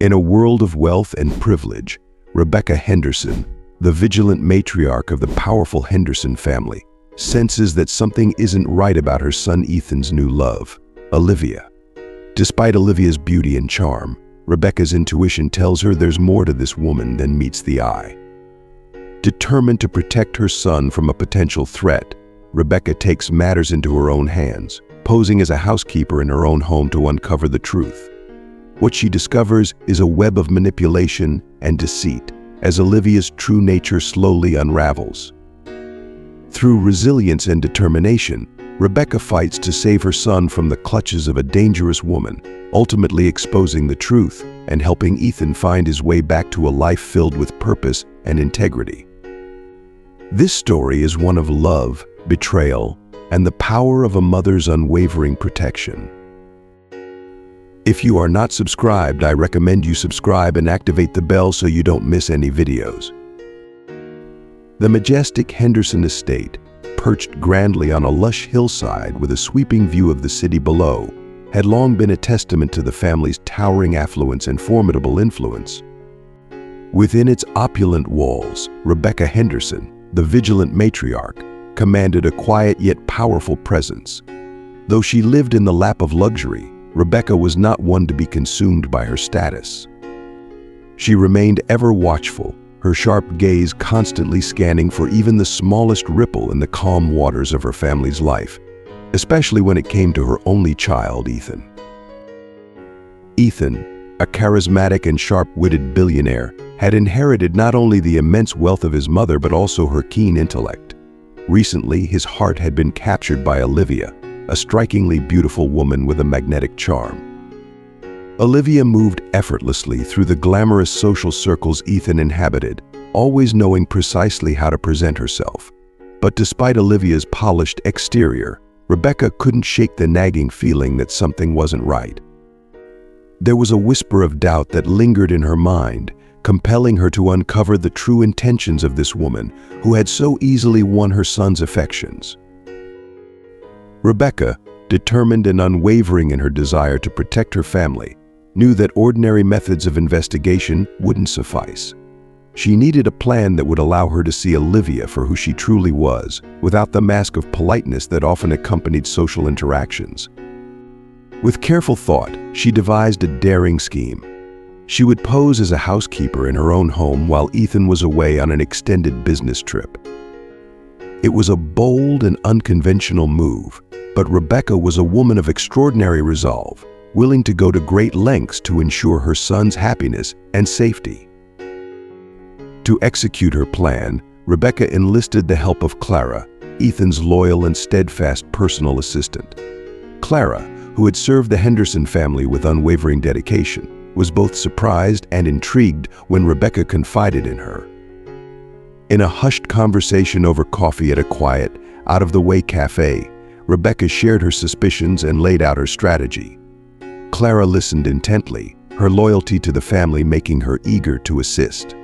In a world of wealth and privilege, Rebecca Henderson, the vigilant matriarch of the powerful Henderson family, senses that something isn't right about her son Ethan's new love, Olivia. Despite Olivia's beauty and charm, Rebecca's intuition tells her there's more to this woman than meets the eye. Determined to protect her son from a potential threat, Rebecca takes matters into her own hands, posing as a housekeeper in her own home to uncover the truth. What she discovers is a web of manipulation and deceit as Olivia's true nature slowly unravels. Through resilience and determination, Rebecca fights to save her son from the clutches of a dangerous woman, ultimately exposing the truth and helping Ethan find his way back to a life filled with purpose and integrity. This story is one of love, betrayal, and the power of a mother's unwavering protection. If you are not subscribed, I recommend you subscribe and activate the bell so you don't miss any videos. The majestic Henderson estate, perched grandly on a lush hillside with a sweeping view of the city below, had long been a testament to the family's towering affluence and formidable influence. Within its opulent walls, Rebecca Henderson, the vigilant matriarch, commanded a quiet yet powerful presence. Though she lived in the lap of luxury, Rebecca was not one to be consumed by her status. She remained ever watchful, her sharp gaze constantly scanning for even the smallest ripple in the calm waters of her family's life, especially when it came to her only child, Ethan. Ethan, a charismatic and sharp-witted billionaire, had inherited not only the immense wealth of his mother but also her keen intellect. Recently, his heart had been captured by Olivia, a strikingly beautiful woman with a magnetic charm. Olivia moved effortlessly through the glamorous social circles Ethan inhabited, always knowing precisely how to present herself. But despite Olivia's polished exterior, Rebecca couldn't shake the nagging feeling that something wasn't right. There was a whisper of doubt that lingered in her mind, compelling her to uncover the true intentions of this woman who had so easily won her son's affections. Rebecca, determined and unwavering in her desire to protect her family, knew that ordinary methods of investigation wouldn't suffice. She needed a plan that would allow her to see Olivia for who she truly was, without the mask of politeness that often accompanied social interactions. With careful thought, she devised a daring scheme. She would pose as a housekeeper in her own home while Ethan was away on an extended business trip. It was a bold and unconventional move, but Rebecca was a woman of extraordinary resolve, willing to go to great lengths to ensure her son's happiness and safety. To execute her plan, Rebecca enlisted the help of Clara, Ethan's loyal and steadfast personal assistant. Clara, who had served the Henderson family with unwavering dedication, was both surprised and intrigued when Rebecca confided in her. In a hushed conversation over coffee at a quiet, out-of-the-way cafe, Rebecca shared her suspicions and laid out her strategy. Clara listened intently, her loyalty to the family making her eager to assist.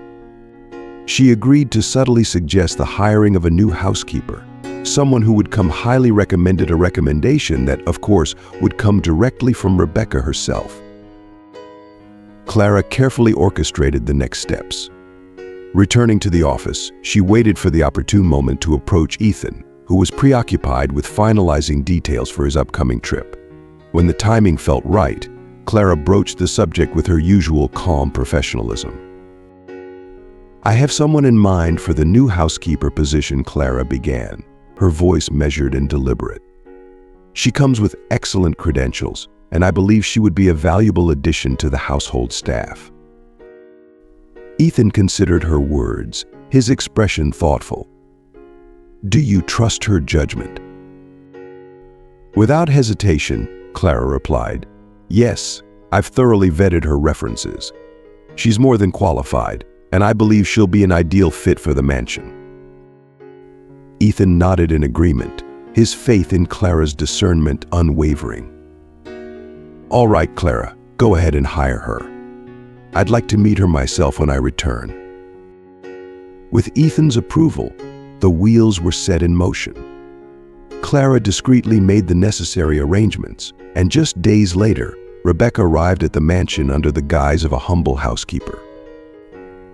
She agreed to subtly suggest the hiring of a new housekeeper, someone who would come highly recommended, a recommendation that, of course, would come directly from Rebecca herself. Clara carefully orchestrated the next steps. Returning to the office, she waited for the opportune moment to approach Ethan, who was preoccupied with finalizing details for his upcoming trip. When the timing felt right, Clara broached the subject with her usual calm professionalism. "I have someone in mind for the new housekeeper position," Clara began, her voice measured and deliberate. "She comes with excellent credentials, and I believe she would be a valuable addition to the household staff." Ethan considered her words, his expression thoughtful. "Do you trust her judgment?" Without hesitation, Clara replied, "Yes, I've thoroughly vetted her references. She's more than qualified, and I believe she'll be an ideal fit for the mansion." Ethan nodded in agreement, his faith in Clara's discernment unwavering. "All right, Clara, go ahead and hire her. I'd like to meet her myself when I return." With Ethan's approval, the wheels were set in motion. Clara discreetly made the necessary arrangements, and just days later, Rebecca arrived at the mansion under the guise of a humble housekeeper.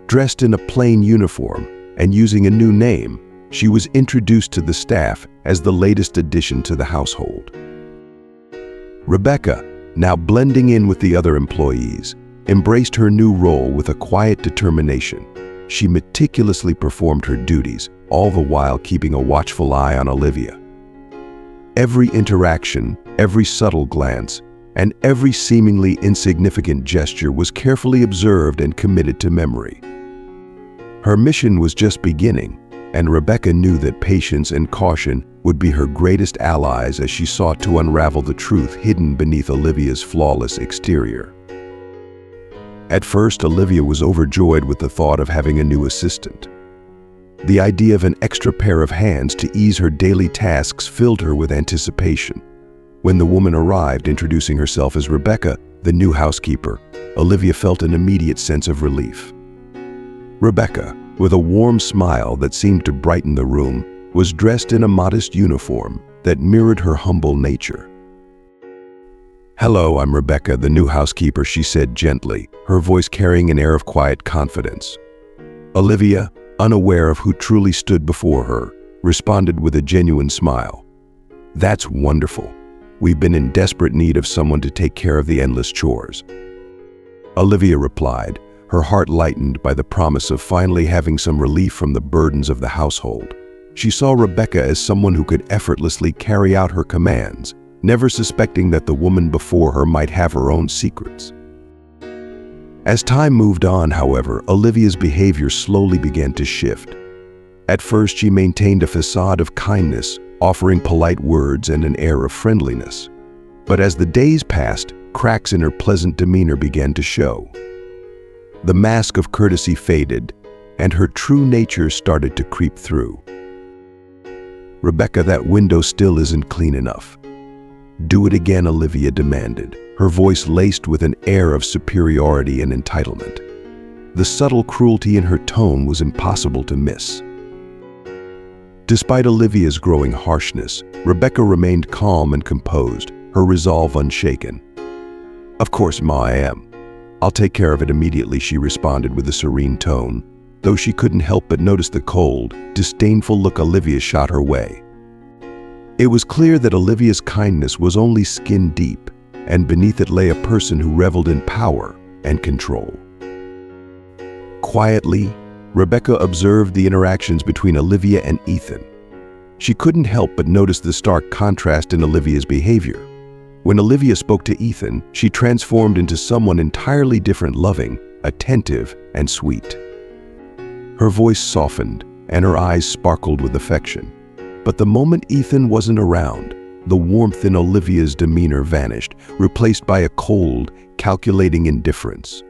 Dressed in a plain uniform and using a new name, she was introduced to the staff as the latest addition to the household. Rebecca, now blending in with the other employees, embraced her new role with a quiet determination. She meticulously performed her duties, all the while keeping a watchful eye on Olivia. Every interaction, every subtle glance, and every seemingly insignificant gesture was carefully observed and committed to memory. Her mission was just beginning, and Rebecca knew that patience and caution would be her greatest allies as she sought to unravel the truth hidden beneath Olivia's flawless exterior. At first, Olivia was overjoyed with the thought of having a new assistant. The idea of an extra pair of hands to ease her daily tasks filled her with anticipation. When the woman arrived, introducing herself as Rebecca, the new housekeeper, Olivia felt an immediate sense of relief. Rebecca, with a warm smile that seemed to brighten the room, was dressed in a modest uniform that mirrored her humble nature. "Hello, I'm Rebecca, the new housekeeper," she said gently, her voice carrying an air of quiet confidence. Olivia, unaware of who truly stood before her, responded with a genuine smile. "That's wonderful. We've been in desperate need of someone to take care of the endless chores." Olivia replied, her heart lightened by the promise of finally having some relief from the burdens of the household. She saw Rebecca as someone who could effortlessly carry out her commands, never suspecting that the woman before her might have her own secrets. As time moved on, however, Olivia's behavior slowly began to shift. At first, she maintained a facade of kindness, offering polite words and an air of friendliness. But as the days passed, cracks in her pleasant demeanor began to show. The mask of courtesy faded, and her true nature started to creep through. "Rebecca, that window still isn't clean enough." "Do it again," Olivia demanded, her voice laced with an air of superiority and entitlement. The subtle cruelty in her tone was impossible to miss. Despite Olivia's growing harshness, Rebecca remained calm and composed, her resolve unshaken. "Of course, Ma, I am. I'll take care of it immediately," she responded with a serene tone, though she couldn't help but notice the cold, disdainful look Olivia shot her way. It was clear that Olivia's kindness was only skin deep, and beneath it lay a person who reveled in power and control. Quietly, Rebecca observed the interactions between Olivia and Ethan. She couldn't help but notice the stark contrast in Olivia's behavior. When Olivia spoke to Ethan, she transformed into someone entirely different, loving, attentive, and sweet. Her voice softened, and her eyes sparkled with affection. But the moment Ethan wasn't around, the warmth in Olivia's demeanor vanished, replaced by a cold, calculating indifference.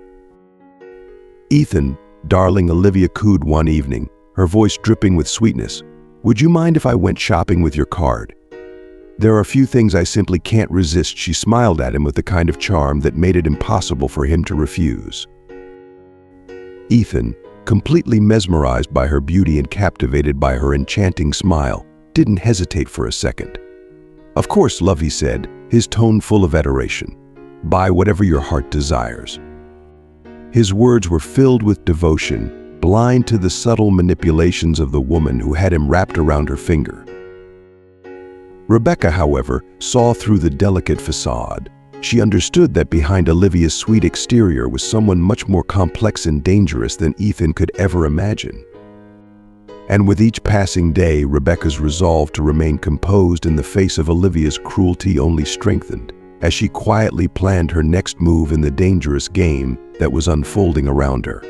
"Ethan, darling," Olivia cooed one evening, her voice dripping with sweetness, "would you mind if I went shopping with your card? There are a few things I simply can't resist." She smiled at him with the kind of charm that made it impossible for him to refuse. Ethan, completely mesmerized by her beauty and captivated by her enchanting smile, didn't hesitate for a second. "Of course, love," he said, his tone full of adoration. "Buy whatever your heart desires." His words were filled with devotion, blind to the subtle manipulations of the woman who had him wrapped around her finger. Rebecca, however, saw through the delicate facade. She understood that behind Olivia's sweet exterior was someone much more complex and dangerous than Ethan could ever imagine. And with each passing day, Rebecca's resolve to remain composed in the face of Olivia's cruelty only strengthened, as she quietly planned her next move in the dangerous game that was unfolding around her.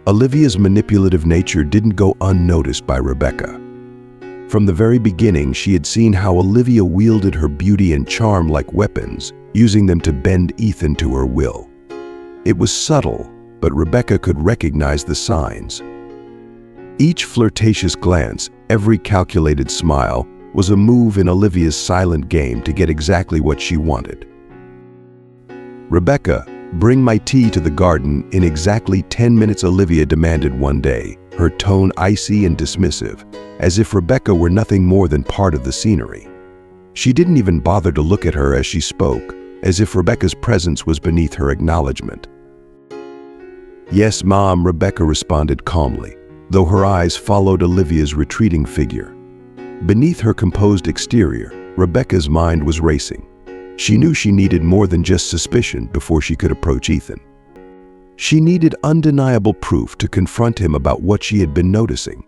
Olivia's manipulative nature didn't go unnoticed by Rebecca. From the very beginning, she had seen how Olivia wielded her beauty and charm like weapons, using them to bend Ethan to her will. It was subtle, but Rebecca could recognize the signs. Each flirtatious glance, every calculated smile, was a move in Olivia's silent game to get exactly what she wanted. "Rebecca, bring my tea to the garden in exactly 10 minutes," Olivia demanded one day, her tone icy and dismissive, as if Rebecca were nothing more than part of the scenery. She didn't even bother to look at her as she spoke, as if Rebecca's presence was beneath her acknowledgement. "Yes, Mom," Rebecca responded calmly, though her eyes followed Olivia's retreating figure. Beneath her composed exterior, Rebecca's mind was racing. She knew she needed more than just suspicion before she could approach Ethan. She needed undeniable proof to confront him about what she had been noticing.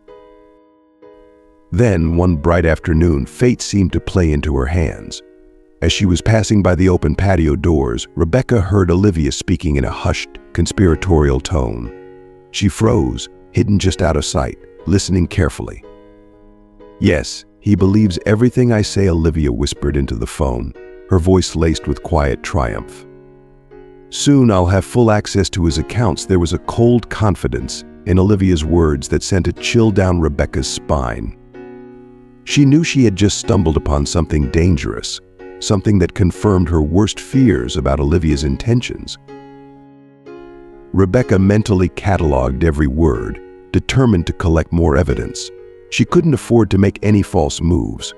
Then, one bright afternoon, fate seemed to play into her hands. As she was passing by the open patio doors, Rebecca heard Olivia speaking in a hushed, conspiratorial tone. She froze, hidden just out of sight, listening carefully. "Yes, he believes everything I say," Olivia whispered into the phone, her voice laced with quiet triumph. "Soon I'll have full access to his accounts." There was a cold confidence in Olivia's words that sent a chill down Rebecca's spine. She knew she had just stumbled upon something dangerous, something that confirmed her worst fears about Olivia's intentions. Rebecca mentally cataloged every word, determined to collect more evidence. She couldn't afford to make any false moves.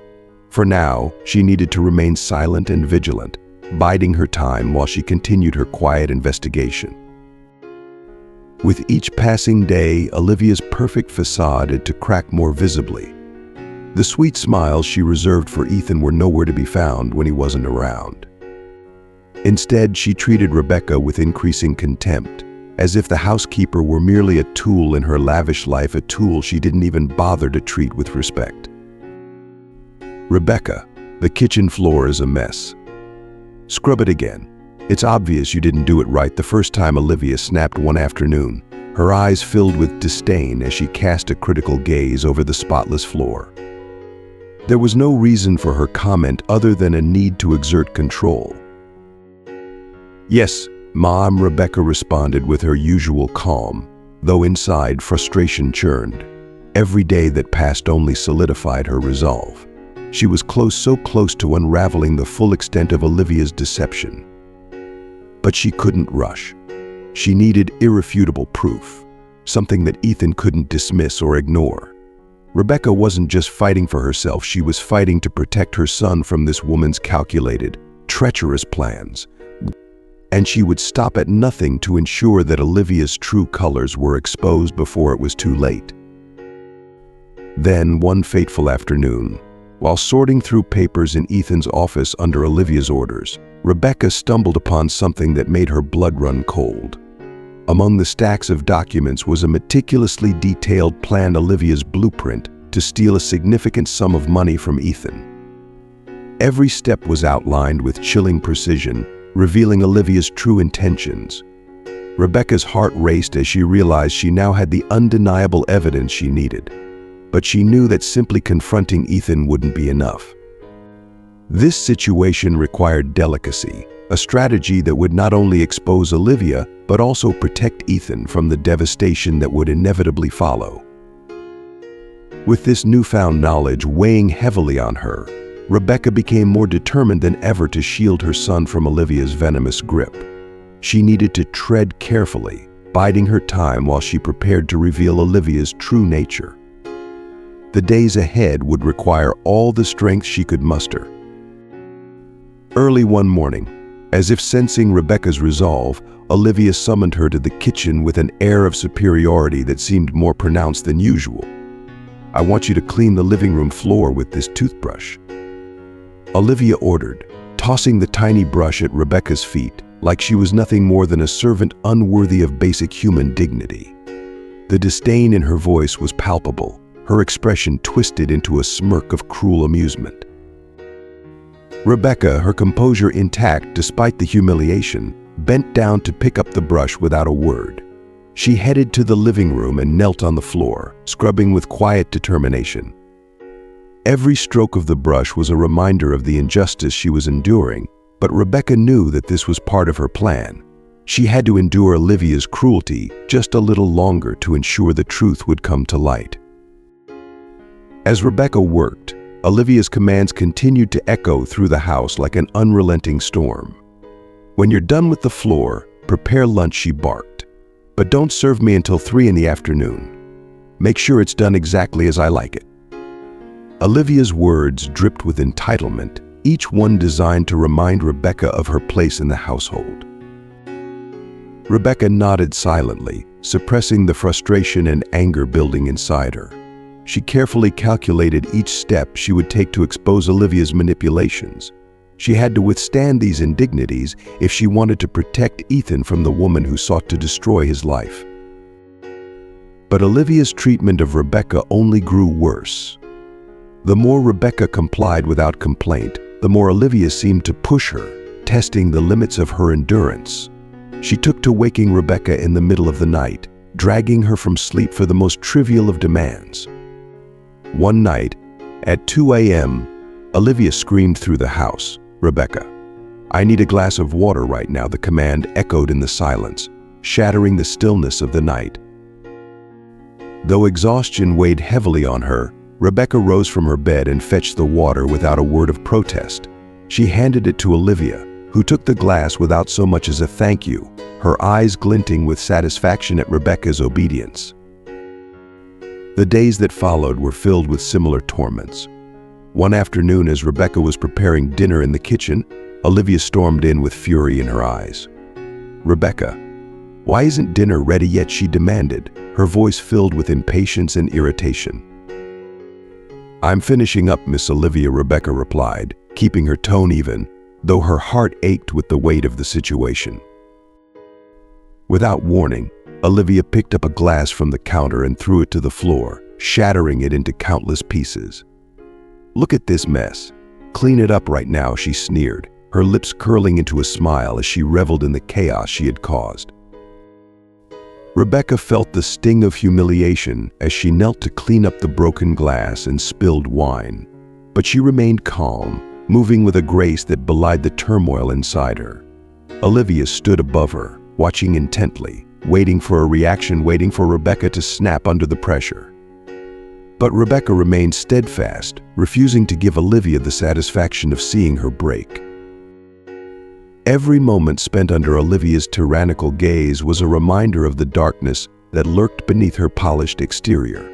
For now, she needed to remain silent and vigilant, biding her time while she continued her quiet investigation. With each passing day, Olivia's perfect facade had to crack more visibly. The sweet smiles she reserved for Ethan were nowhere to be found when he wasn't around. Instead, she treated Rebecca with increasing contempt, as if the housekeeper were merely a tool in her lavish life, a tool she didn't even bother to treat with respect. "Rebecca, the kitchen floor is a mess. Scrub it again. It's obvious you didn't do it right the first time," Olivia snapped one afternoon, her eyes filled with disdain as she cast a critical gaze over the spotless floor. There was no reason for her comment other than a need to exert control. "Yes, Mom," Rebecca responded with her usual calm, though inside frustration churned. Every day that passed only solidified her resolve. She was so close to unraveling the full extent of Olivia's deception. But she couldn't rush. She needed irrefutable proof, something that Ethan couldn't dismiss or ignore. Rebecca wasn't just fighting for herself, she was fighting to protect her son from this woman's calculated, treacherous plans. And she would stop at nothing to ensure that Olivia's true colors were exposed before it was too late. Then, one fateful afternoon, while sorting through papers in Ethan's office under Olivia's orders, Rebecca stumbled upon something that made her blood run cold. Among the stacks of documents was a meticulously detailed plan, Olivia's blueprint to steal a significant sum of money from Ethan. Every step was outlined with chilling precision, revealing Olivia's true intentions. Rebecca's heart raced as she realized she now had the undeniable evidence she needed. But she knew that simply confronting Ethan wouldn't be enough. This situation required delicacy, a strategy that would not only expose Olivia, but also protect Ethan from the devastation that would inevitably follow. With this newfound knowledge weighing heavily on her, Rebecca became more determined than ever to shield her son from Olivia's venomous grip. She needed to tread carefully, biding her time while she prepared to reveal Olivia's true nature. The days ahead would require all the strength she could muster. Early one morning, as if sensing Rebecca's resolve, Olivia summoned her to the kitchen with an air of superiority that seemed more pronounced than usual. "I want you to clean the living room floor with this toothbrush," Olivia ordered, tossing the tiny brush at Rebecca's feet like she was nothing more than a servant unworthy of basic human dignity. The disdain in her voice was palpable, her expression twisted into a smirk of cruel amusement. Rebecca, her composure intact despite the humiliation, bent down to pick up the brush without a word. She headed to the living room and knelt on the floor, scrubbing with quiet determination. Every stroke of the brush was a reminder of the injustice she was enduring, but Rebecca knew that this was part of her plan. She had to endure Olivia's cruelty just a little longer to ensure the truth would come to light. As Rebecca worked, Olivia's commands continued to echo through the house like an unrelenting storm. "When you're done with the floor, prepare lunch," she barked. "But don't serve me until 3 in the afternoon. Make sure it's done exactly as I like it." Olivia's words dripped with entitlement, each one designed to remind Rebecca of her place in the household. Rebecca nodded silently, suppressing the frustration and anger building inside her. She carefully calculated each step she would take to expose Olivia's manipulations. She had to withstand these indignities if she wanted to protect Ethan from the woman who sought to destroy his life. But Olivia's treatment of Rebecca only grew worse. The more Rebecca complied without complaint, the more Olivia seemed to push her, testing the limits of her endurance. She took to waking Rebecca in the middle of the night, dragging her from sleep for the most trivial of demands. One night, at 2 a.m., Olivia screamed through the house, "Rebecca, I need a glass of water right now," the command echoed in the silence, shattering the stillness of the night. Though exhaustion weighed heavily on her, Rebecca rose from her bed and fetched the water without a word of protest. She handed it to Olivia, who took the glass without so much as a thank you, her eyes glinting with satisfaction at Rebecca's obedience. The days that followed were filled with similar torments. One afternoon, as Rebecca was preparing dinner in the kitchen, Olivia stormed in with fury in her eyes. "Rebecca, why isn't dinner ready yet?" she demanded, her voice filled with impatience and irritation. "I'm finishing up, Miss Olivia," Rebecca replied, keeping her tone even, though her heart ached with the weight of the situation. Without warning, Olivia picked up a glass from the counter and threw it to the floor, shattering it into countless pieces. "Look at this mess. Clean it up right now," she sneered, her lips curling into a smile as she reveled in the chaos she had caused. Rebecca felt the sting of humiliation as she knelt to clean up the broken glass and spilled wine. But she remained calm, moving with a grace that belied the turmoil inside her. Olivia stood above her, watching intently, waiting for a reaction, waiting for Rebecca to snap under the pressure. But Rebecca remained steadfast, refusing to give Olivia the satisfaction of seeing her break. Every moment spent under Olivia's tyrannical gaze was a reminder of the darkness that lurked beneath her polished exterior.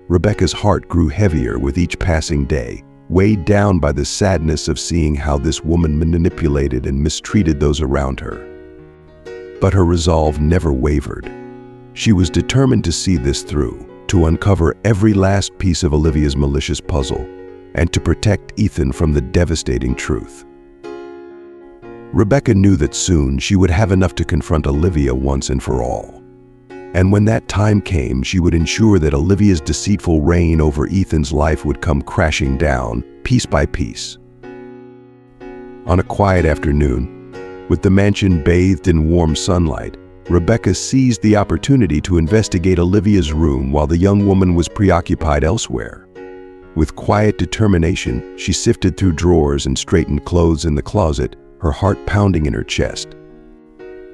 Rebecca's heart grew heavier with each passing day, weighed down by the sadness of seeing how this woman manipulated and mistreated those around her. But her resolve never wavered. She was determined to see this through, to uncover every last piece of Olivia's malicious puzzle, and to protect Ethan from the devastating truth. Rebecca knew that soon she would have enough to confront Olivia once and for all. And when that time came, she would ensure that Olivia's deceitful reign over Ethan's life would come crashing down, piece by piece. On a quiet afternoon, with the mansion bathed in warm sunlight, Rebecca seized the opportunity to investigate Olivia's room while the young woman was preoccupied elsewhere. With quiet determination, she sifted through drawers and straightened clothes in the closet, her heart pounding in her chest.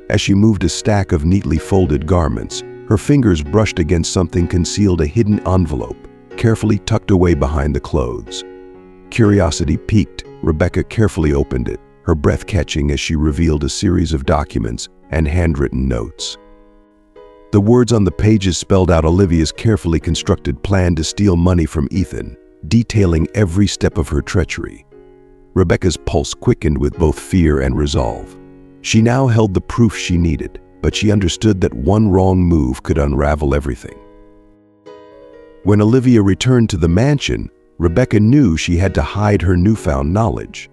As she moved a stack of neatly folded garments, her fingers brushed against something concealed, a hidden envelope, carefully tucked away behind the clothes. Curiosity piqued, Rebecca carefully opened it, her breath catching as she revealed a series of documents and handwritten notes. The words on the pages spelled out Olivia's carefully constructed plan to steal money from Ethan, detailing every step of her treachery. Rebecca's pulse quickened with both fear and resolve. She now held the proof she needed, but she understood that one wrong move could unravel everything. When Olivia returned to the mansion, Rebecca knew she had to hide her newfound knowledge.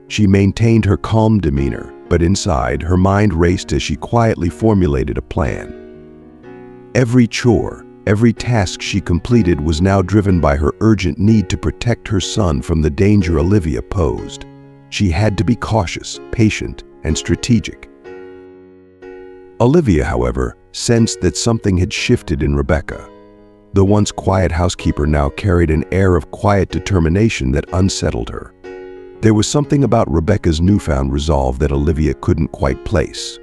She maintained her calm demeanor, but inside, her mind raced as she quietly formulated a plan. Every chore, every task she completed was now driven by her urgent need to protect her son from the danger Olivia posed. She had to be cautious, patient, and strategic. Olivia, however, sensed that something had shifted in Rebecca. The once quiet housekeeper now carried an air of quiet determination that unsettled her. There was something about Rebecca's newfound resolve that Olivia couldn't quite place.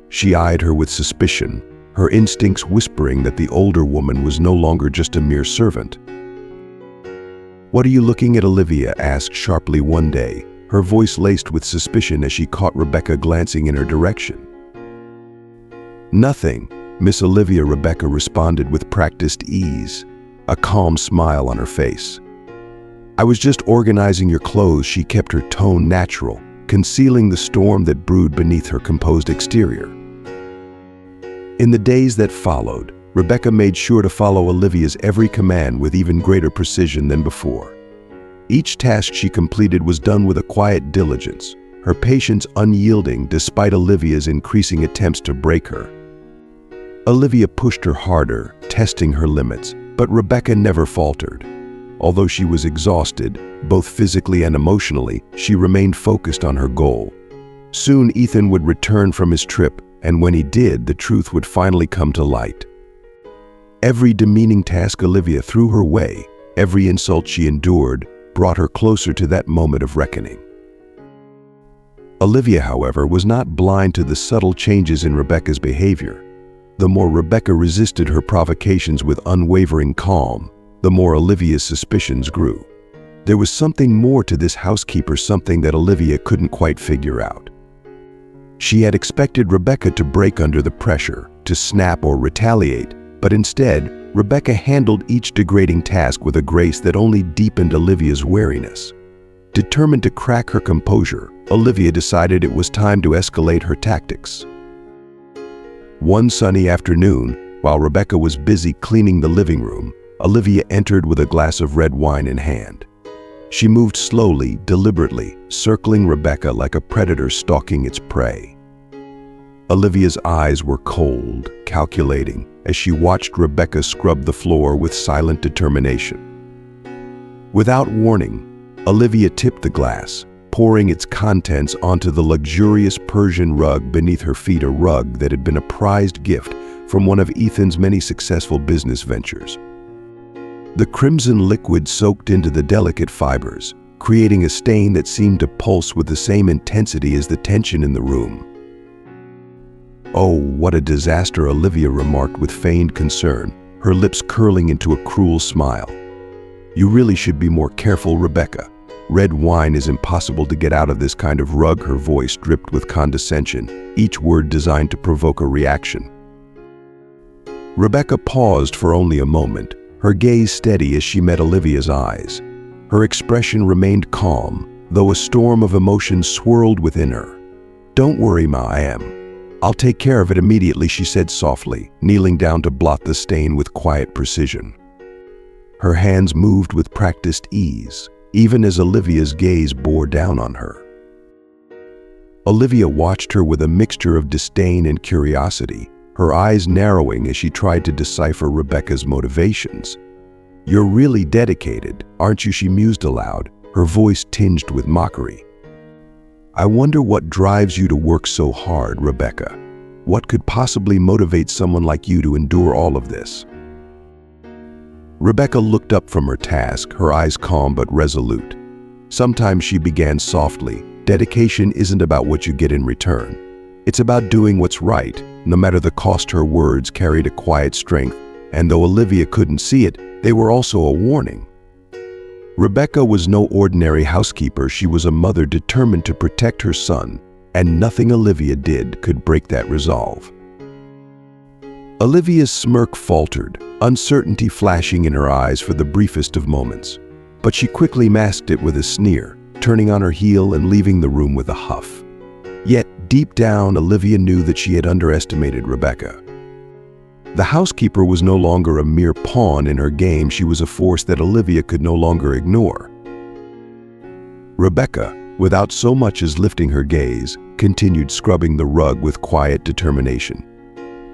She eyed her with suspicion, her instincts whispering that the older woman was no longer just a mere servant. "What are you looking at?" Olivia asked sharply one day, her voice laced with suspicion as she caught Rebecca glancing in her direction. "Nothing, Miss Olivia," Rebecca responded with practiced ease, a calm smile on her face. "I was just organizing your clothes." She kept her tone natural, concealing the storm that brewed beneath her composed exterior. In the days that followed, Rebecca made sure to follow Olivia's every command with even greater precision than before. Each task she completed was done with a quiet diligence, her patience unyielding despite Olivia's increasing attempts to break her. Olivia pushed her harder, testing her limits, but Rebecca never faltered. Although she was exhausted, both physically and emotionally, she remained focused on her goal. Soon Ethan would return from his trip, and when he did, the truth would finally come to light. Every demeaning task Olivia threw her way, every insult she endured, brought her closer to that moment of reckoning. Olivia, however, was not blind to the subtle changes in Rebecca's behavior. The more Rebecca resisted her provocations with unwavering calm, the more Olivia's suspicions grew. There was something more to this housekeeper, something that Olivia couldn't quite figure out. She had expected Rebecca to break under the pressure, to snap or retaliate, but instead, Rebecca handled each degrading task with a grace that only deepened Olivia's wariness. Determined to crack her composure, Olivia decided it was time to escalate her tactics. One sunny afternoon, while Rebecca was busy cleaning the living room, Olivia entered with a glass of red wine in hand. She moved slowly, deliberately, circling Rebecca like a predator stalking its prey. Olivia's eyes were cold, calculating, as she watched Rebecca scrub the floor with silent determination. Without warning, Olivia tipped the glass, pouring its contents onto the luxurious Persian rug beneath her feet, a rug that had been a prized gift from one of Ethan's many successful business ventures. The crimson liquid soaked into the delicate fibers, creating a stain that seemed to pulse with the same intensity as the tension in the room. "Oh, what a disaster," Olivia remarked with feigned concern, her lips curling into a cruel smile. "You really should be more careful, Rebecca. Red wine is impossible to get out of this kind of rug." Her voice dripped with condescension, each word designed to provoke a reaction. Rebecca paused for only a moment, her gaze steady as she met Olivia's eyes. Her expression remained calm, though a storm of emotion swirled within her. "Don't worry, Ma, I'll take care of it immediately," she said softly, kneeling down to blot the stain with quiet precision. Her hands moved with practiced ease, even as Olivia's gaze bore down on her. Olivia watched her with a mixture of disdain and curiosity, her eyes narrowing as she tried to decipher Rebecca's motivations. "You're really dedicated, aren't you?" she mused aloud, her voice tinged with mockery. "I wonder what drives you to work so hard, Rebecca. What could possibly motivate someone like you to endure all of this?" Rebecca looked up from her task, her eyes calm but resolute. Sometimes she began softly, "Dedication isn't about what you get in return. It's about doing what's right, no matter the cost." Her words carried a quiet strength, and though Olivia couldn't see it, they were also a warning. Rebecca was no ordinary housekeeper. She was a mother determined to protect her son, and nothing Olivia did could break that resolve. Olivia's smirk faltered, uncertainty flashing in her eyes for the briefest of moments. But she quickly masked it with a sneer, turning on her heel and leaving the room with a huff. Yet, deep down, Olivia knew that she had underestimated Rebecca. The housekeeper was no longer a mere pawn in her game. She was a force that Olivia could no longer ignore. Rebecca, without so much as lifting her gaze, continued scrubbing the rug with quiet determination.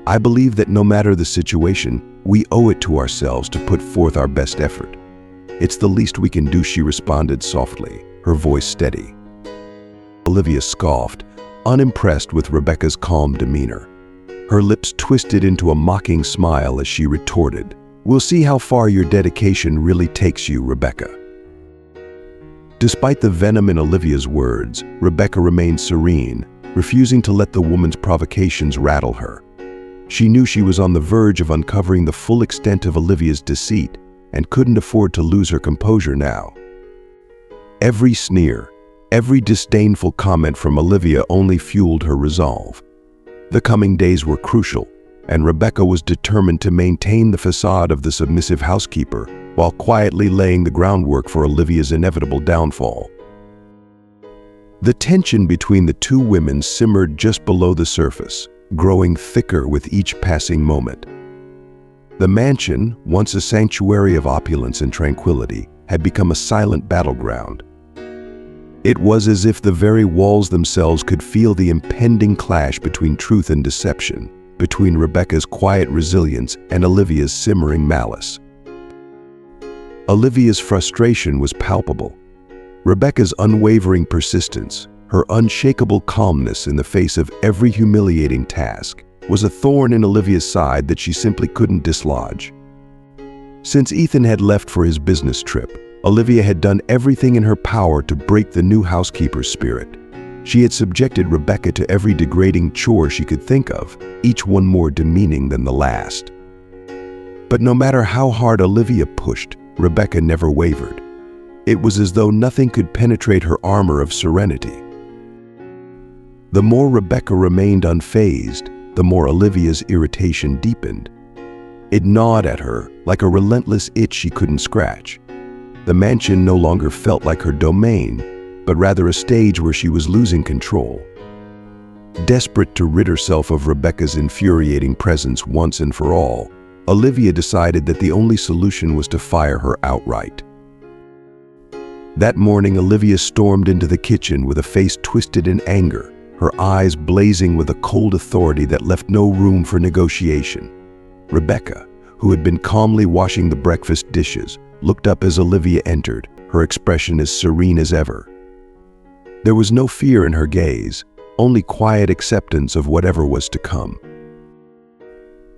"I believe that no matter the situation, we owe it to ourselves to put forth our best effort. It's the least we can do," she responded softly, her voice steady. Olivia scoffed, unimpressed with Rebecca's calm demeanor. Her lips twisted into a mocking smile as she retorted, "We'll see how far your dedication really takes you, Rebecca." Despite the venom in Olivia's words, Rebecca remained serene, refusing to let the woman's provocations rattle her. She knew she was on the verge of uncovering the full extent of Olivia's deceit and couldn't afford to lose her composure now. Every sneer, every disdainful comment from Olivia only fueled her resolve. The coming days were crucial. and Rebecca was determined to maintain the facade of the submissive housekeeper while quietly laying the groundwork for Olivia's inevitable downfall. The tension between the two women simmered just below the surface, growing thicker with each passing moment. The mansion, once a sanctuary of opulence and tranquility, had become a silent battleground. It was as if the very walls themselves could feel the impending clash between truth and deception, between Rebecca's quiet resilience and Olivia's simmering malice. Olivia's frustration was palpable. Rebecca's unwavering persistence, her unshakable calmness in the face of every humiliating task, was a thorn in Olivia's side that she simply couldn't dislodge. Since Ethan had left for his business trip, Olivia had done everything in her power to break the new housekeeper's spirit. She had subjected Rebecca to every degrading chore she could think of, each one more demeaning than the last. But no matter how hard Olivia pushed, Rebecca never wavered. It was as though nothing could penetrate her armor of serenity. The more Rebecca remained unfazed, the more Olivia's irritation deepened. It gnawed at her like a relentless itch she couldn't scratch. The mansion no longer felt like her domain, but rather a stage where she was losing control. Desperate to rid herself of Rebecca's infuriating presence once and for all, Olivia decided that the only solution was to fire her outright. That morning, Olivia stormed into the kitchen with a face twisted in anger, her eyes blazing with a cold authority that left no room for negotiation. Rebecca, who had been calmly washing the breakfast dishes, looked up as Olivia entered, her expression as serene as ever. There was no fear in her gaze, only quiet acceptance of whatever was to come.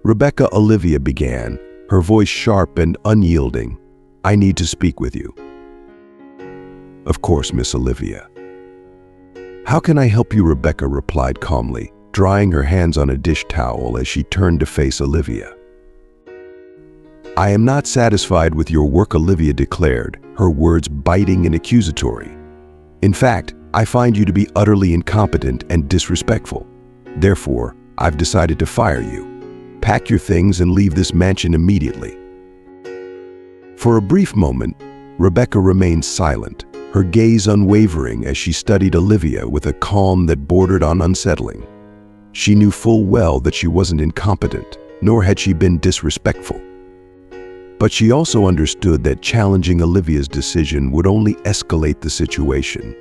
"Rebecca," Olivia began, her voice sharp and unyielding, "I need to speak with you." "Of course, Miss Olivia." "How can I help you?" Rebecca replied calmly, drying her hands on a dish towel as she turned to face Olivia. "I am not satisfied with your work," Olivia declared, her words biting and accusatory. "In fact, I find you to be utterly incompetent and disrespectful. Therefore, I've decided to fire you. Pack your things and leave this mansion immediately." For a brief moment, Rebecca remained silent, her gaze unwavering as she studied Olivia with a calm that bordered on unsettling. She knew full well that she wasn't incompetent, nor had she been disrespectful. But she also understood that challenging Olivia's decision would only escalate the situation.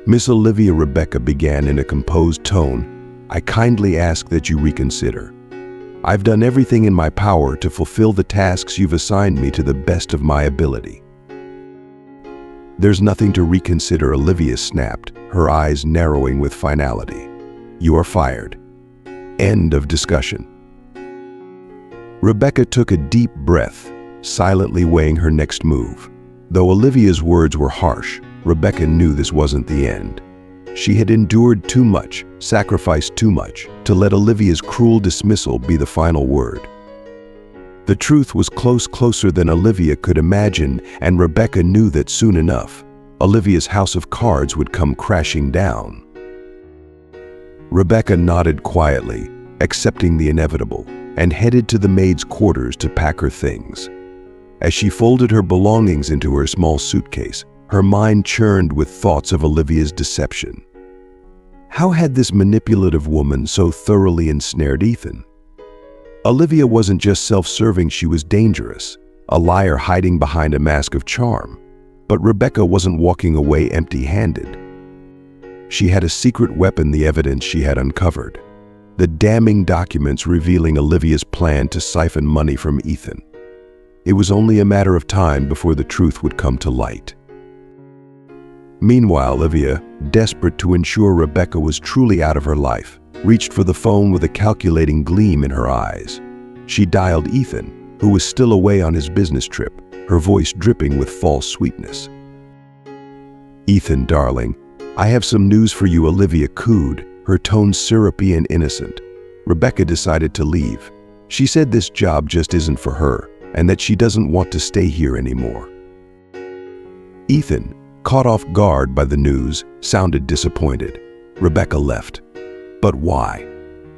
"Miss Olivia," Rebecca began in a composed tone, "I kindly ask that you reconsider. I've done everything in my power to fulfill the tasks you've assigned me to the best of my ability." "There's nothing to reconsider," Olivia snapped, her eyes narrowing with finality. "You are fired. End of discussion." Rebecca took a deep breath, silently weighing her next move. Though Olivia's words were harsh, Rebecca knew this wasn't the end. She had endured too much, sacrificed too much, to let Olivia's cruel dismissal be the final word. The truth was closer than Olivia could imagine, and Rebecca knew that soon enough, Olivia's house of cards would come crashing down. Rebecca nodded quietly, accepting the inevitable, and headed to the maid's quarters to pack her things. As she folded her belongings into her small suitcase, her mind churned with thoughts of Olivia's deception. How had this manipulative woman so thoroughly ensnared Ethan? Olivia wasn't just self-serving, she was dangerous, a liar hiding behind a mask of charm. But Rebecca wasn't walking away empty-handed. She had a secret weapon, the evidence she had uncovered. The damning documents revealing Olivia's plan to siphon money from Ethan. It was only a matter of time before the truth would come to light. Meanwhile, Olivia, desperate to ensure Rebecca was truly out of her life, reached for the phone with a calculating gleam in her eyes. She dialed Ethan, who was still away on his business trip, her voice dripping with false sweetness. "Ethan, darling, I have some news for you," Olivia cooed, her tone syrupy and innocent. Rebecca decided to leave. She said this job just isn't for her, and that she doesn't want to stay here anymore. Ethan, caught off guard by the news, sounded disappointed. Rebecca left. But why?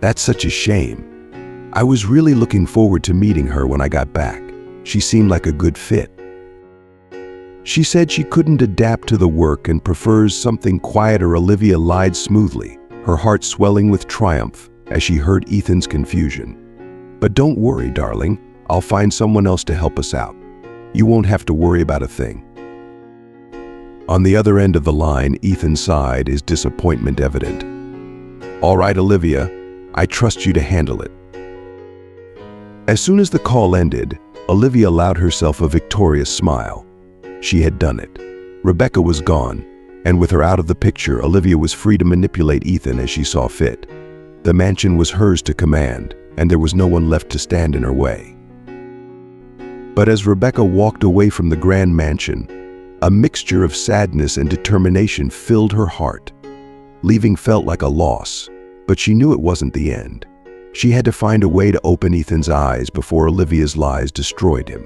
That's such a shame. I was really looking forward to meeting her when I got back. She seemed like a good fit. She said she couldn't adapt to the work and prefers something quieter. Olivia lied smoothly, her heart swelling with triumph as she heard Ethan's confusion. But don't worry, darling. I'll find someone else to help us out. You won't have to worry about a thing. On the other end of the line, Ethan sighed, his disappointment evident. All right, Olivia, I trust you to handle it. As soon as the call ended, Olivia allowed herself a victorious smile. She had done it. Rebecca was gone, and with her out of the picture, Olivia was free to manipulate Ethan as she saw fit. The mansion was hers to command, and there was no one left to stand in her way. But as Rebecca walked away from the grand mansion, a mixture of sadness and determination filled her heart. Leaving felt like a loss, but she knew it wasn't the end. She had to find a way to open Ethan's eyes before Olivia's lies destroyed him.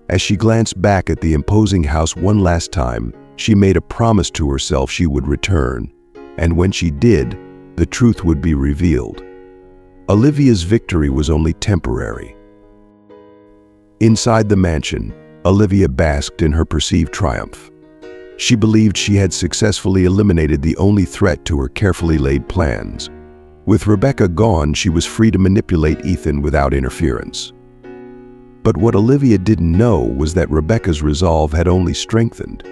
As she glanced back at the imposing house one last time, she made a promise to herself she would return, and when she did, the truth would be revealed. Olivia's victory was only temporary. Inside the mansion, Olivia basked in her perceived triumph. She believed she had successfully eliminated the only threat to her carefully laid plans. With Rebecca gone, she was free to manipulate Ethan without interference. But what Olivia didn't know was that Rebecca's resolve had only strengthened.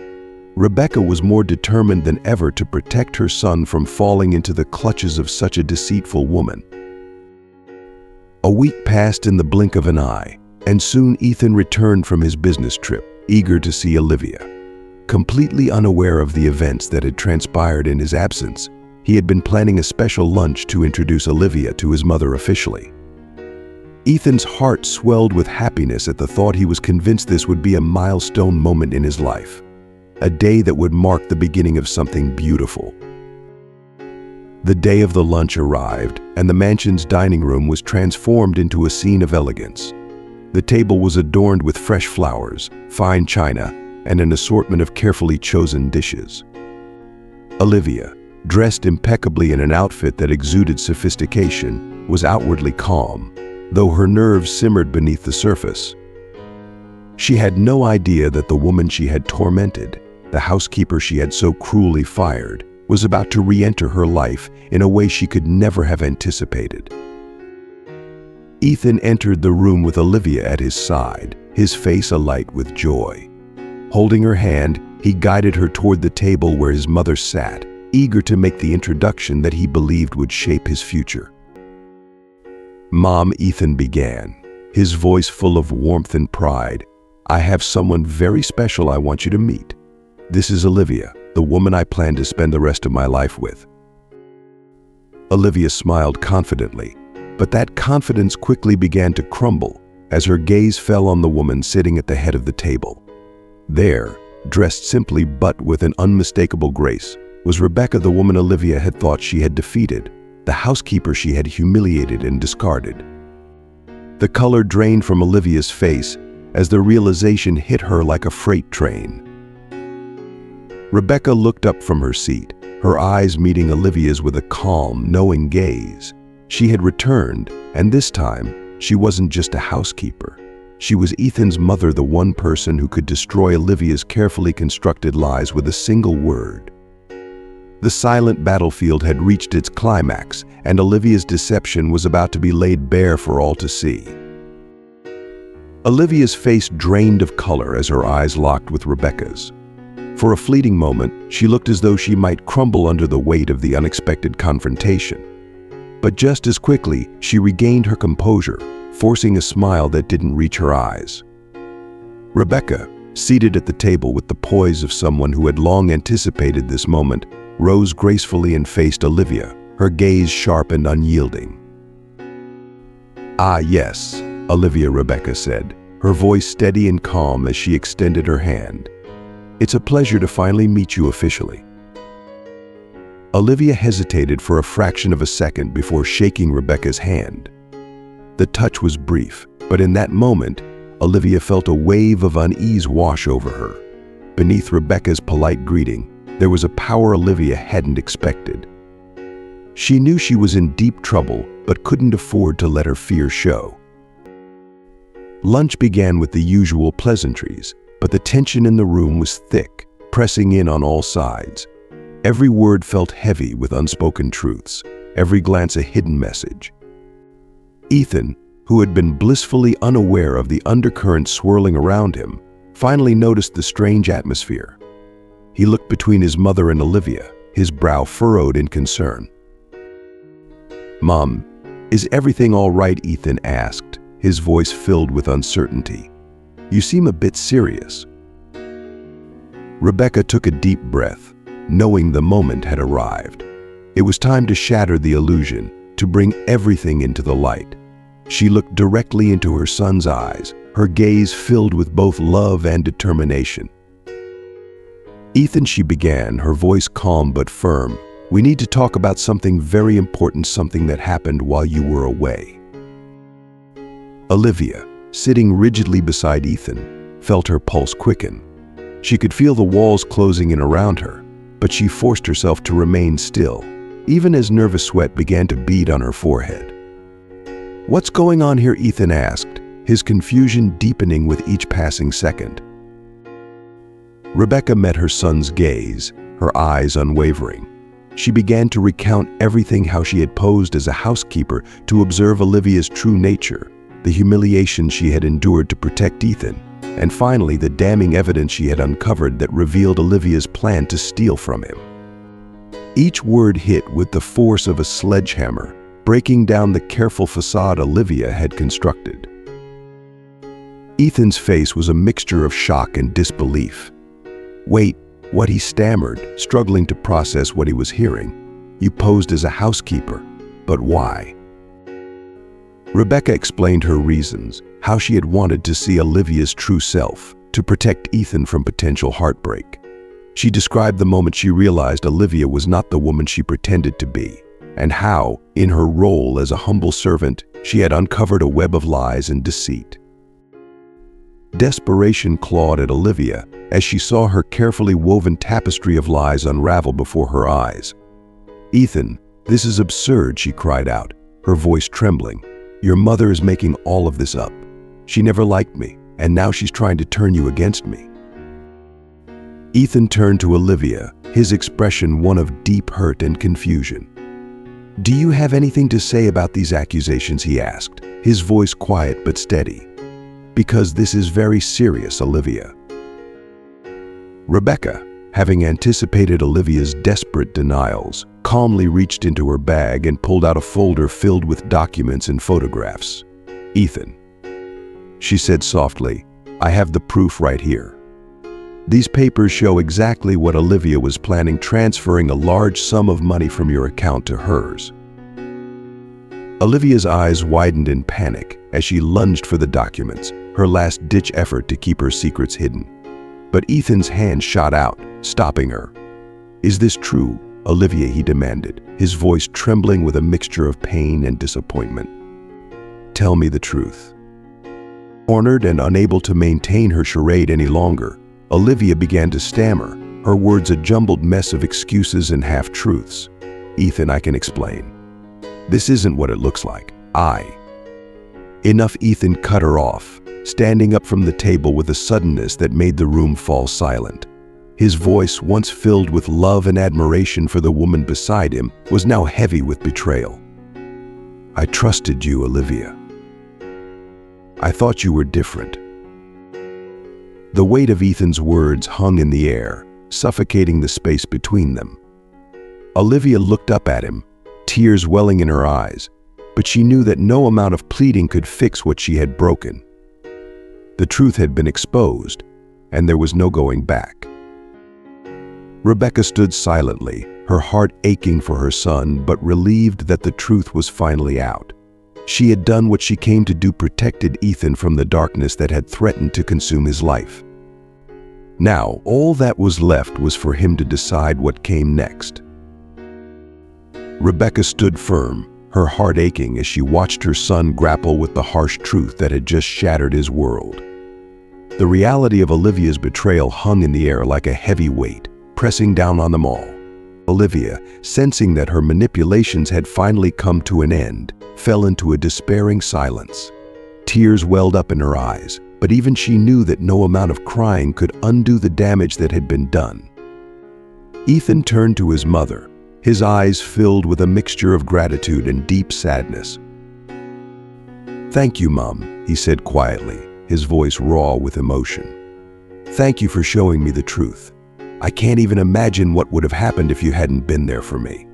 Rebecca was more determined than ever to protect her son from falling into the clutches of such a deceitful woman. A week passed in the blink of an eye, and soon Ethan returned from his business trip, eager to see Olivia. Completely unaware of the events that had transpired in his absence, he had been planning a special lunch to introduce Olivia to his mother officially. Ethan's heart swelled with happiness at the thought. He was convinced this would be a milestone moment in his life, a day that would mark the beginning of something beautiful. The day of the lunch arrived, and the mansion's dining room was transformed into a scene of elegance. The table was adorned with fresh flowers, fine china, and an assortment of carefully chosen dishes. Olivia, dressed impeccably in an outfit that exuded sophistication, was outwardly calm, though her nerves simmered beneath the surface. She had no idea that the woman she had tormented, the housekeeper she had so cruelly fired, was about to re-enter her life in a way she could never have anticipated. Ethan entered the room with Olivia at his side, his face alight with joy. Holding her hand, he guided her toward the table where his mother sat, eager to make the introduction that he believed would shape his future. "Mom," Ethan began, his voice full of warmth and pride, "I have someone very special I want you to meet. This is Olivia, the woman I plan to spend the rest of my life with." Olivia smiled confidently, but that confidence quickly began to crumble as her gaze fell on the woman sitting at the head of the table. There, dressed simply but with an unmistakable grace, was Rebecca, the woman Olivia had thought she had defeated, the housekeeper she had humiliated and discarded. The color drained from Olivia's face as the realization hit her like a freight train. Rebecca looked up from her seat, her eyes meeting Olivia's with a calm, knowing gaze. She had returned, and this time, she wasn't just a housekeeper. She was Ethan's mother, the one person who could destroy Olivia's carefully constructed lies with a single word. The silent battlefield had reached its climax, and Olivia's deception was about to be laid bare for all to see. Olivia's face drained of color as her eyes locked with Rebecca's. For a fleeting moment, she looked as though she might crumble under the weight of the unexpected confrontation. But just as quickly, she regained her composure, forcing a smile that didn't reach her eyes. Rebecca, seated at the table with the poise of someone who had long anticipated this moment, rose gracefully and faced Olivia, her gaze sharp and unyielding. "Ah, yes," Rebecca said, her voice steady and calm as she extended her hand. "It's a pleasure to finally meet you officially." Olivia hesitated for a fraction of a second before shaking Rebecca's hand. The touch was brief, but in that moment, Olivia felt a wave of unease wash over her. Beneath Rebecca's polite greeting, there was a power Olivia hadn't expected. She knew she was in deep trouble, but couldn't afford to let her fear show. Lunch began with the usual pleasantries, but the tension in the room was thick, pressing in on all sides. Every word felt heavy with unspoken truths, every glance a hidden message. Ethan, who had been blissfully unaware of the undercurrent swirling around him, finally noticed the strange atmosphere. He looked between his mother and Olivia, his brow furrowed in concern. "Mom, is everything all right?" Ethan asked, his voice filled with uncertainty. "You seem a bit serious." Rebecca took a deep breath, knowing the moment had arrived. It was time to shatter the illusion, to bring everything into the light. She looked directly into her son's eyes, her gaze filled with both love and determination. "Ethan," she began, her voice calm but firm, "we need to talk about something very important, something that happened while you were away." Olivia, sitting rigidly beside Ethan, felt her pulse quicken. She could feel the walls closing in around her, but she forced herself to remain still, even as nervous sweat began to bead on her forehead. "What's going on here?" Ethan asked, his confusion deepening with each passing second. Rebecca met her son's gaze, her eyes unwavering. She began to recount everything, how she had posed as a housekeeper to observe Olivia's true nature, the humiliation she had endured to protect Ethan, and finally the damning evidence she had uncovered that revealed Olivia's plan to steal from him. Each word hit with the force of a sledgehammer, breaking down the careful facade Olivia had constructed. Ethan's face was a mixture of shock and disbelief. "Wait," what he stammered, struggling to process what he was hearing. "You posed as a housekeeper, but why?" Rebecca explained her reasons, how she had wanted to see Olivia's true self, to protect Ethan from potential heartbreak. She described the moment she realized Olivia was not the woman she pretended to be, and how, in her role as a humble servant, she had uncovered a web of lies and deceit. Desperation clawed at Olivia as she saw her carefully woven tapestry of lies unravel before her eyes. "Ethan, this is absurd," she cried out, her voice trembling. "Your mother is making all of this up. She never liked me, and now she's trying to turn you against me." Ethan turned to Olivia, his expression one of deep hurt and confusion. "Do you have anything to say about these accusations?" he asked, his voice quiet but steady. "Because this is very serious, Olivia." Rebecca, having anticipated Olivia's desperate denials, calmly reached into her bag and pulled out a folder filled with documents and photographs. "Ethan," she said softly, "I have the proof right here. These papers show exactly what Olivia was planning, transferring a large sum of money from your account to hers." Olivia's eyes widened in panic as she lunged for the documents, her last-ditch effort to keep her secrets hidden. But Ethan's hand shot out, stopping her. "Is this true, Olivia?" he demanded, his voice trembling with a mixture of pain and disappointment. "Tell me the truth." Cornered and unable to maintain her charade any longer, Olivia began to stammer, her words a jumbled mess of excuses and half-truths. "Ethan, I can explain. This isn't what it looks like. Enough." Ethan cut her off, standing up from the table with a suddenness that made the room fall silent. His voice, once filled with love and admiration for the woman beside him, was now heavy with betrayal. "I trusted you, Olivia. I thought you were different." The weight of Ethan's words hung in the air, suffocating the space between them. Olivia looked up at him, tears welling in her eyes, but she knew that no amount of pleading could fix what she had broken. The truth had been exposed, and there was no going back. Rebecca stood silently, her heart aching for her son, but relieved that the truth was finally out. She had done what she came to do, protected Ethan from the darkness that had threatened to consume his life. Now, all that was left was for him to decide what came next. Rebecca stood firm, her heart aching as she watched her son grapple with the harsh truth that had just shattered his world. The reality of Olivia's betrayal hung in the air like a heavy weight, pressing down on them all. Olivia, sensing that her manipulations had finally come to an end, fell into a despairing silence. Tears welled up in her eyes, but even she knew that no amount of crying could undo the damage that had been done. Ethan turned to his mother, his eyes filled with a mixture of gratitude and deep sadness. "Thank you, Mom," he said quietly, his voice raw with emotion. "Thank you for showing me the truth. I can't even imagine what would have happened if you hadn't been there for me."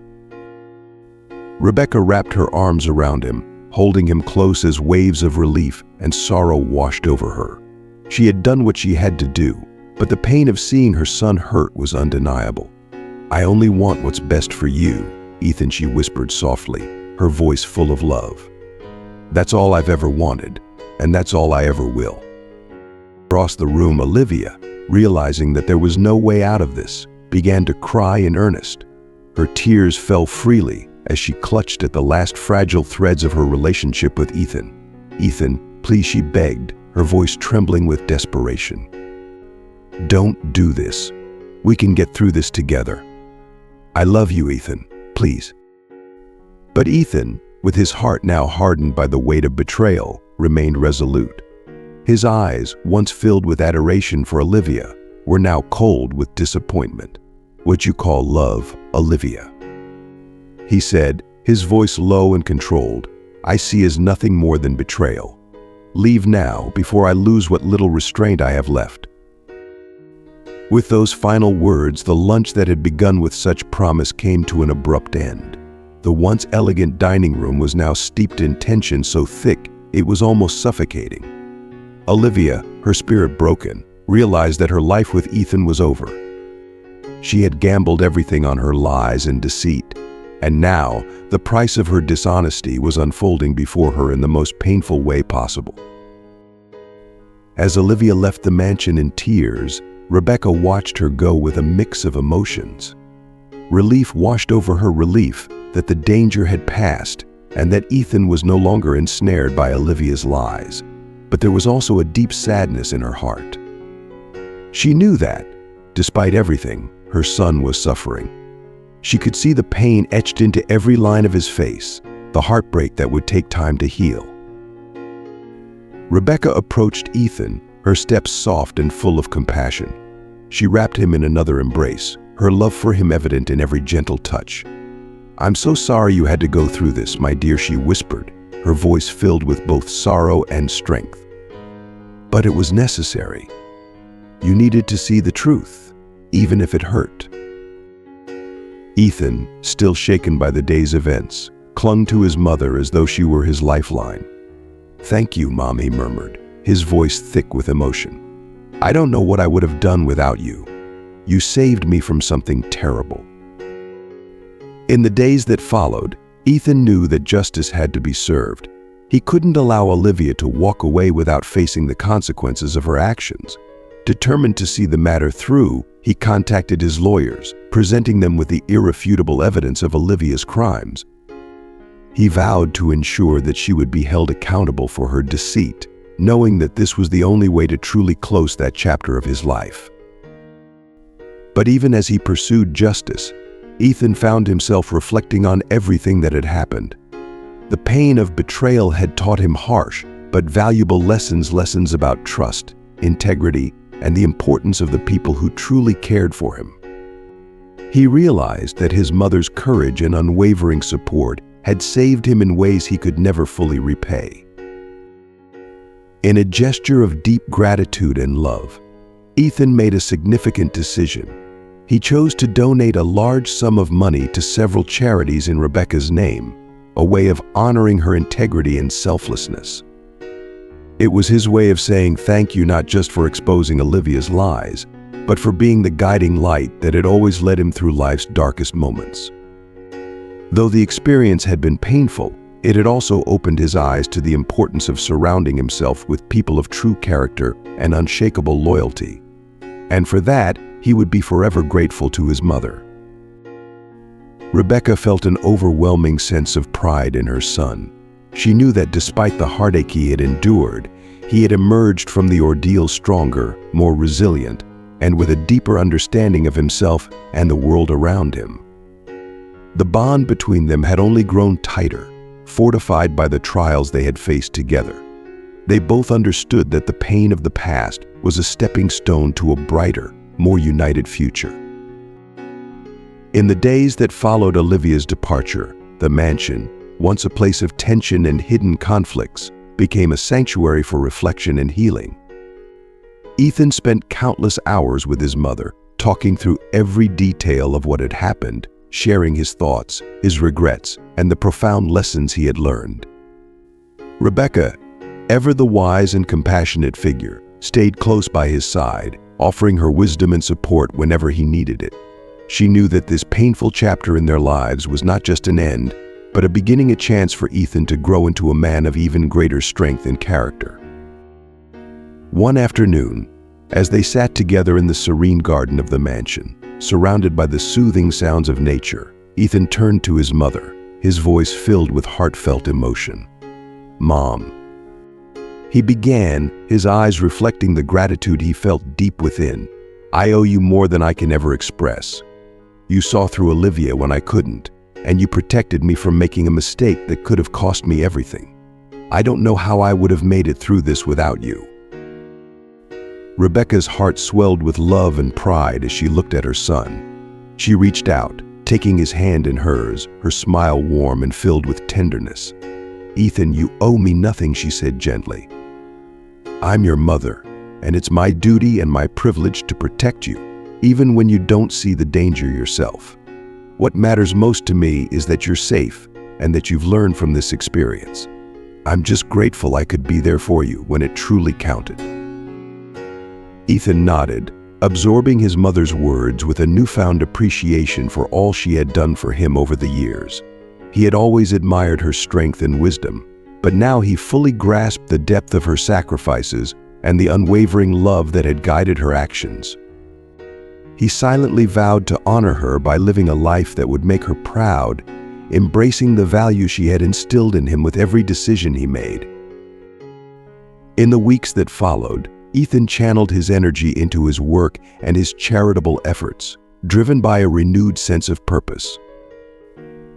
Rebecca wrapped her arms around him, holding him close as waves of relief and sorrow washed over her. She had done what she had to do, but the pain of seeing her son hurt was undeniable. "I only want what's best for you, Ethan," she whispered softly, her voice full of love. "That's all I've ever wanted, and that's all I ever will." Across the room, Olivia, realizing that there was no way out of this, began to cry in earnest. Her tears fell freely as she clutched at the last fragile threads of her relationship with Ethan. "Ethan, please," she begged, her voice trembling with desperation. "Don't do this. We can get through this together. I love you, Ethan. Please." But Ethan, with his heart now hardened by the weight of betrayal, remained resolute. His eyes, once filled with adoration for Olivia, were now cold with disappointment. "What you call love, Olivia," he said, his voice low and controlled, "I see as nothing more than betrayal. Leave now before I lose what little restraint I have left." With those final words, the lunch that had begun with such promise came to an abrupt end. The once elegant dining room was now steeped in tension so thick it was almost suffocating. Olivia, her spirit broken, realized that her life with Ethan was over. She had gambled everything on her lies and deceit, and now the price of her dishonesty was unfolding before her in the most painful way possible. As Olivia left the mansion in tears, Rebecca watched her go with a mix of emotions. Relief washed over her, relief that the danger had passed and that Ethan was no longer ensnared by Olivia's lies. But there was also a deep sadness in her heart. She knew that, despite everything, her son was suffering. She could see the pain etched into every line of his face, the heartbreak that would take time to heal. Rebecca approached Ethan, her steps soft and full of compassion. She wrapped him in another embrace, her love for him evident in every gentle touch. "I'm so sorry you had to go through this, my dear," she whispered, her voice filled with both sorrow and strength. "But it was necessary. You needed to see the truth, even if it hurt." Ethan, still shaken by the day's events, clung to his mother as though she were his lifeline. "Thank you, Mom," he murmured, his voice thick with emotion. "I don't know what I would have done without you. You saved me from something terrible." In the days that followed, Ethan knew that justice had to be served. He couldn't allow Olivia to walk away without facing the consequences of her actions. Determined to see the matter through, he contacted his lawyers, presenting them with the irrefutable evidence of Olivia's crimes. He vowed to ensure that she would be held accountable for her deceit, knowing that this was the only way to truly close that chapter of his life. But even as he pursued justice, Ethan found himself reflecting on everything that had happened. The pain of betrayal had taught him harsh but valuable lessons about trust, integrity, and the importance of the people who truly cared for him. He realized that his mother's courage and unwavering support had saved him in ways he could never fully repay. In a gesture of deep gratitude and love, Ethan made a significant decision. He chose to donate a large sum of money to several charities in Rebecca's name, a way of honoring her integrity and selflessness. It was his way of saying thank you, not just for exposing Olivia's lies, but for being the guiding light that had always led him through life's darkest moments. Though the experience had been painful, it had also opened his eyes to the importance of surrounding himself with people of true character and unshakable loyalty. And for that, he would be forever grateful to his mother. Rebecca felt an overwhelming sense of pride in her son. She knew that despite the heartache he had endured, he had emerged from the ordeal stronger, more resilient, and with a deeper understanding of himself and the world around him. The bond between them had only grown tighter, fortified by the trials they had faced together. They both understood that the pain of the past was a stepping stone to a brighter, more united future. In the days that followed Olivia's departure, the mansion, once a place of tension and hidden conflicts, became a sanctuary for reflection and healing. Ethan spent countless hours with his mother, talking through every detail of what had happened, sharing his thoughts, his regrets, and the profound lessons he had learned. Rebecca, ever the wise and compassionate figure, stayed close by his side, offering her wisdom and support whenever he needed it. She knew that this painful chapter in their lives was not just an end, but a chance for Ethan to grow into a man of even greater strength and character. One afternoon, as they sat together in the serene garden of the mansion, surrounded by the soothing sounds of nature, Ethan turned to his mother, his voice filled with heartfelt emotion. "Mom," he began, his eyes reflecting the gratitude he felt deep within. "I owe you more than I can ever express. You saw through Olivia when I couldn't, and you protected me from making a mistake that could have cost me everything. I don't know how I would have made it through this without you." Rebecca's heart swelled with love and pride as she looked at her son. She reached out, taking his hand in hers, her smile warm and filled with tenderness. "Ethan, you owe me nothing," she said gently. "I'm your mother, and it's my duty and my privilege to protect you, even when you don't see the danger yourself. What matters most to me is that you're safe and that you've learned from this experience. I'm just grateful I could be there for you when it truly counted." Ethan nodded, absorbing his mother's words with a newfound appreciation for all she had done for him over the years. He had always admired her strength and wisdom, but now he fully grasped the depth of her sacrifices and the unwavering love that had guided her actions. He silently vowed to honor her by living a life that would make her proud, embracing the value she had instilled in him with every decision he made. In the weeks that followed, Ethan channeled his energy into his work and his charitable efforts, driven by a renewed sense of purpose.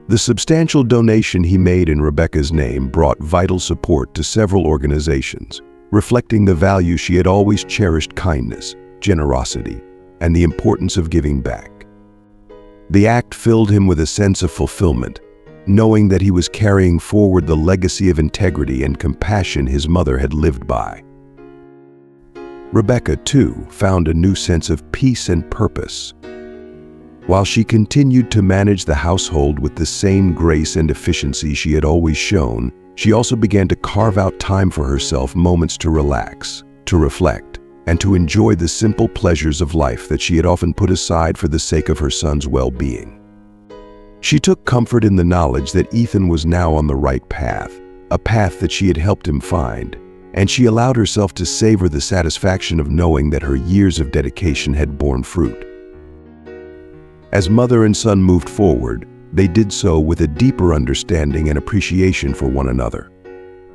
The substantial donation he made in Rebecca's name brought vital support to several organizations, reflecting the value she had always cherished: kindness, generosity, and the importance of giving back. The act filled him with a sense of fulfillment, knowing that he was carrying forward the legacy of integrity and compassion his mother had lived by. Rebecca, too, found a new sense of peace and purpose. While she continued to manage the household with the same grace and efficiency she had always shown, she also began to carve out time for herself, moments to relax, to reflect, and to enjoy the simple pleasures of life that she had often put aside for the sake of her son's well-being. She took comfort in the knowledge that Ethan was now on the right path, a path that she had helped him find, and she allowed herself to savor the satisfaction of knowing that her years of dedication had borne fruit. As mother and son moved forward, they did so with a deeper understanding and appreciation for one another.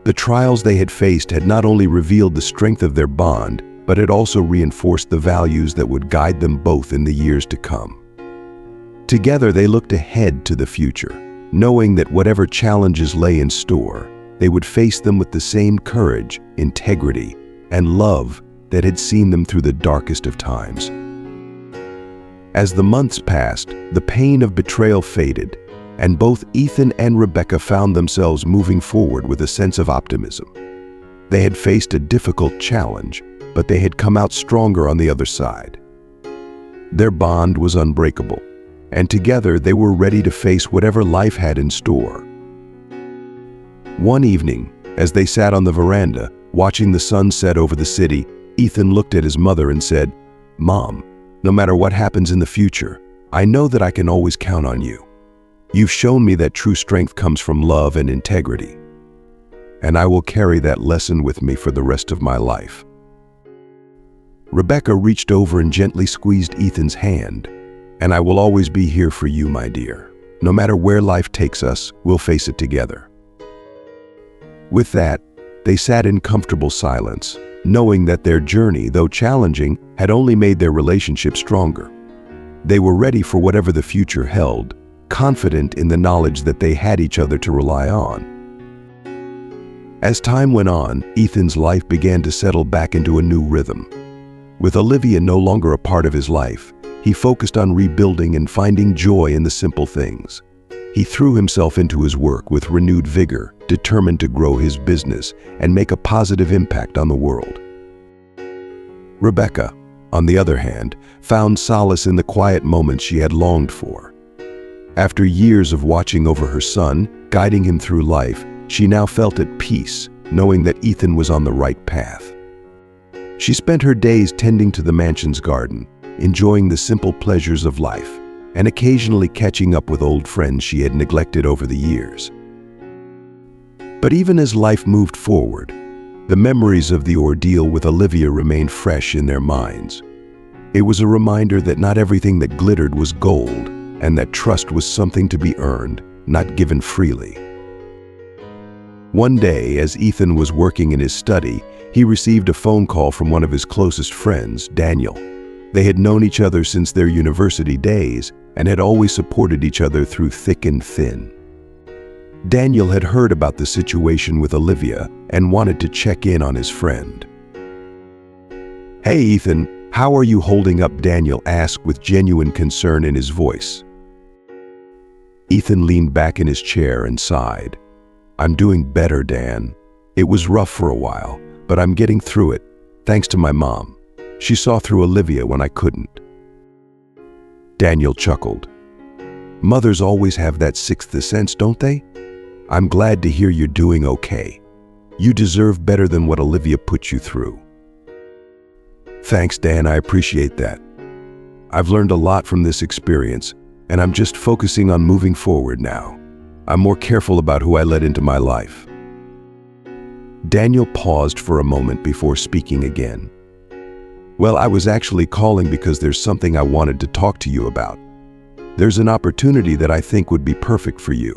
The trials they had faced had not only revealed the strength of their bond, but it also reinforced the values that would guide them both in the years to come. Together they looked ahead to the future, knowing that whatever challenges lay in store, they would face them with the same courage, integrity, and love that had seen them through the darkest of times. As the months passed, the pain of betrayal faded, and both Ethan and Rebecca found themselves moving forward with a sense of optimism. They had faced a difficult challenge, but they had come out stronger on the other side. Their bond was unbreakable, and together they were ready to face whatever life had in store. One evening, as they sat on the veranda, watching the sun set over the city, Ethan looked at his mother and said, "Mom, no matter what happens in the future, I know that I can always count on you. You've shown me that true strength comes from love and integrity, and I will carry that lesson with me for the rest of my life." Rebecca reached over and gently squeezed Ethan's hand. "And I will always be here for you, my dear. No matter where life takes us, we'll face it together." With that, they sat in comfortable silence, knowing that their journey, though challenging, had only made their relationship stronger. They were ready for whatever the future held, confident in the knowledge that they had each other to rely on. As time went on, Ethan's life began to settle back into a new rhythm. With Olivia no longer a part of his life, he focused on rebuilding and finding joy in the simple things. He threw himself into his work with renewed vigor, determined to grow his business and make a positive impact on the world. Rebecca, on the other hand, found solace in the quiet moments she had longed for. After years of watching over her son, guiding him through life, she now felt at peace, knowing that Ethan was on the right path. She spent her days tending to the mansion's garden, enjoying the simple pleasures of life, and occasionally catching up with old friends she had neglected over the years. But even as life moved forward, the memories of the ordeal with Olivia remained fresh in their minds. It was a reminder that not everything that glittered was gold, and that trust was something to be earned, not given freely. One day, as Ethan was working in his study, he received a phone call from one of his closest friends, Daniel. They had known each other since their university days and had always supported each other through thick and thin. Daniel had heard about the situation with Olivia and wanted to check in on his friend. "Hey Ethan, how are you holding up?" Daniel asked with genuine concern in his voice. Ethan leaned back in his chair and sighed. "I'm doing better, Dan. It was rough for a while, but I'm getting through it, thanks to my mom. She saw through Olivia when I couldn't." Daniel chuckled. "Mothers always have that sixth sense, don't they? I'm glad to hear you're doing okay. You deserve better than what Olivia put you through." "Thanks, Dan, I appreciate that. I've learned a lot from this experience, and I'm just focusing on moving forward now. I'm more careful about who I let into my life." Daniel paused for a moment before speaking again. "Well, I was actually calling because there's something I wanted to talk to you about. There's an opportunity that I think would be perfect for you.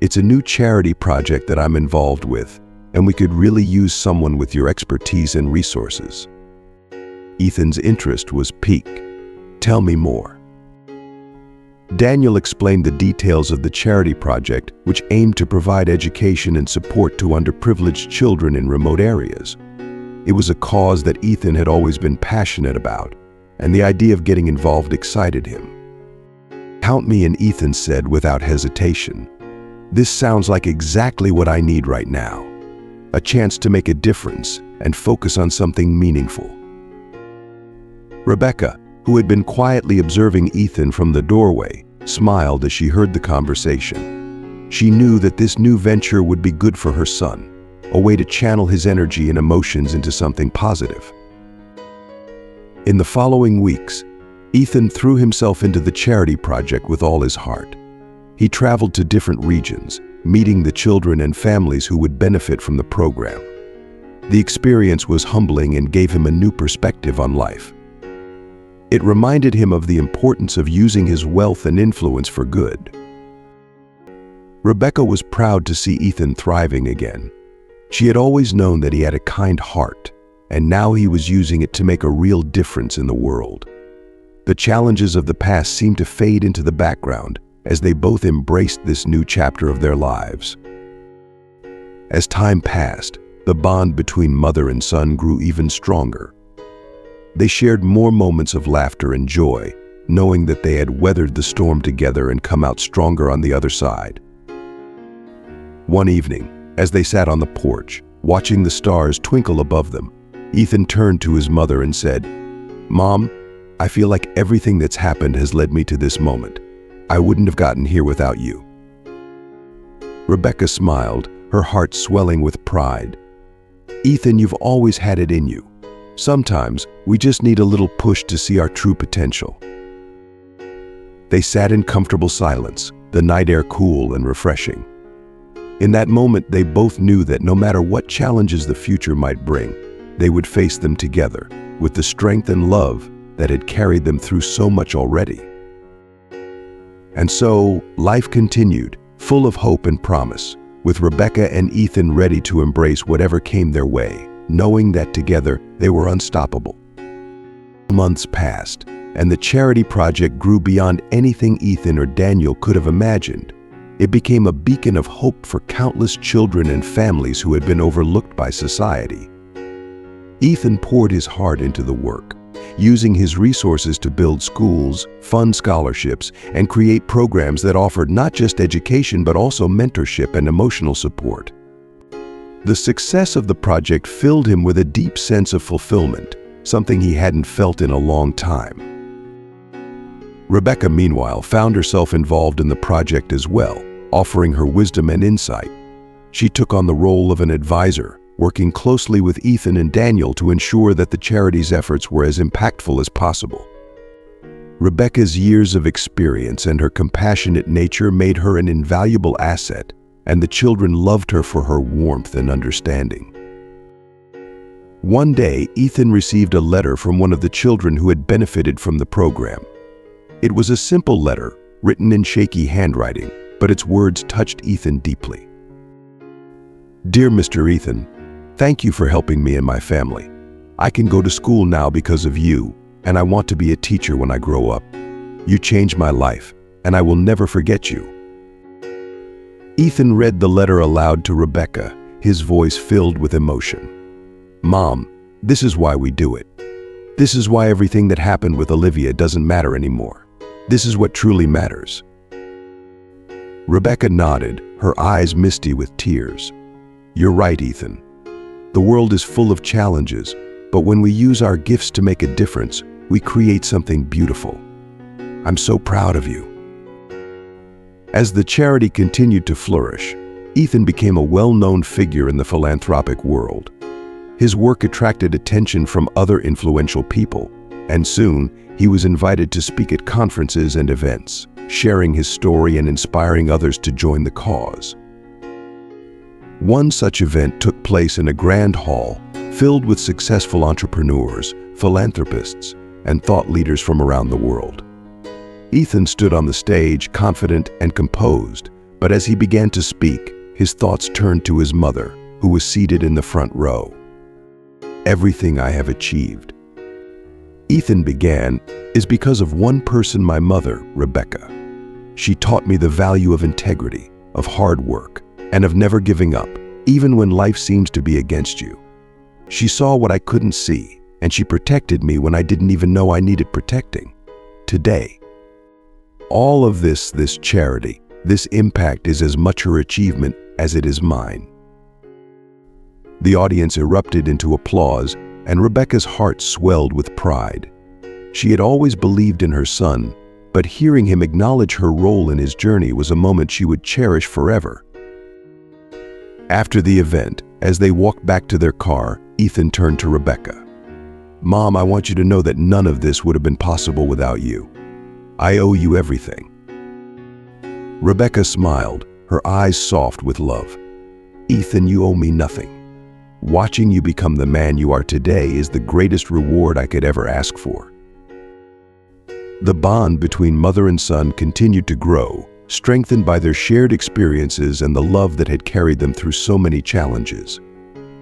It's a new charity project that I'm involved with, and we could really use someone with your expertise and resources." Ethan's interest was piqued. "Tell me more." Daniel explained the details of the charity project, which aimed to provide education and support to underprivileged children in remote areas. It was a cause that Ethan had always been passionate about, and the idea of getting involved excited him. "Count me in," Ethan said without hesitation. "This sounds like exactly what I need right now. A chance to make a difference and focus on something meaningful." Rebecca, who had been quietly observing Ethan from the doorway, smiled as she heard the conversation. She knew that this new venture would be good for her son, a way to channel his energy and emotions into something positive. In the following weeks, Ethan threw himself into the charity project with all his heart. He traveled to different regions, meeting the children and families who would benefit from the program. The experience was humbling and gave him a new perspective on life. It reminded him of the importance of using his wealth and influence for good. Rebecca was proud to see Ethan thriving again. She had always known that he had a kind heart, and now he was using it to make a real difference in the world. The challenges of the past seemed to fade into the background as they both embraced this new chapter of their lives. As time passed, the bond between mother and son grew even stronger. They shared more moments of laughter and joy, knowing that they had weathered the storm together and come out stronger on the other side. One evening, as they sat on the porch, watching the stars twinkle above them, Ethan turned to his mother and said, "Mom, I feel like everything that's happened has led me to this moment. I wouldn't have gotten here without you." Rebecca smiled, her heart swelling with pride. "Ethan, you've always had it in you. Sometimes we just need a little push to see our true potential." They sat in comfortable silence, the night air cool and refreshing. In that moment, they both knew that no matter what challenges the future might bring, they would face them together, with the strength and love that had carried them through so much already. And so, life continued, full of hope and promise, with Rebecca and Ethan ready to embrace whatever came their way, knowing that together they were unstoppable. Months passed, and the charity project grew beyond anything Ethan or Daniel could have imagined. It became a beacon of hope for countless children and families who had been overlooked by society. Ethan poured his heart into the work, using his resources to build schools, fund scholarships, and create programs that offered not just education but also mentorship and emotional support. The success of the project filled him with a deep sense of fulfillment, something he hadn't felt in a long time. Rebecca, meanwhile, found herself involved in the project as well, offering her wisdom and insight. She took on the role of an advisor, working closely with Ethan and Daniel to ensure that the charity's efforts were as impactful as possible. Rebecca's years of experience and her compassionate nature made her an invaluable asset, and the children loved her for her warmth and understanding. One day, Ethan received a letter from one of the children who had benefited from the program. It was a simple letter, written in shaky handwriting, but its words touched Ethan deeply. "Dear Mr. Ethan, thank you for helping me and my family. I can go to school now because of you, and I want to be a teacher when I grow up. You changed my life, and I will never forget you." Ethan read the letter aloud to Rebecca, his voice filled with emotion. "Mom, this is why we do it. This is why everything that happened with Olivia doesn't matter anymore. This is what truly matters." Rebecca nodded, her eyes misty with tears. "You're right, Ethan. The world is full of challenges, but when we use our gifts to make a difference, we create something beautiful. I'm so proud of you." As the charity continued to flourish, Ethan became a well-known figure in the philanthropic world. His work attracted attention from other influential people, and soon he was invited to speak at conferences and events, sharing his story and inspiring others to join the cause. One such event took place in a grand hall filled with successful entrepreneurs, philanthropists, and thought leaders from around the world. Ethan stood on the stage, confident and composed, but as he began to speak, his thoughts turned to his mother, who was seated in the front row. "Everything I have achieved," Ethan began, "is because of one person, my mother, Rebecca. She taught me the value of integrity, of hard work, and of never giving up, even when life seems to be against you. She saw what I couldn't see, and she protected me when I didn't even know I needed protecting. Today, all of this charity, this impact is as much her achievement as it is mine." The audience erupted into applause, and Rebecca's heart swelled with pride. She had always believed in her son, but hearing him acknowledge her role in his journey was a moment she would cherish forever. After the event, as they walked back to their car, Ethan turned to Rebecca. "Mom, I want you to know that none of this would have been possible without you. I owe you everything." Rebecca smiled, her eyes soft with love. "Ethan, you owe me nothing. Watching you become the man you are today is the greatest reward I could ever ask for." The bond between mother and son continued to grow, strengthened by their shared experiences and the love that had carried them through so many challenges.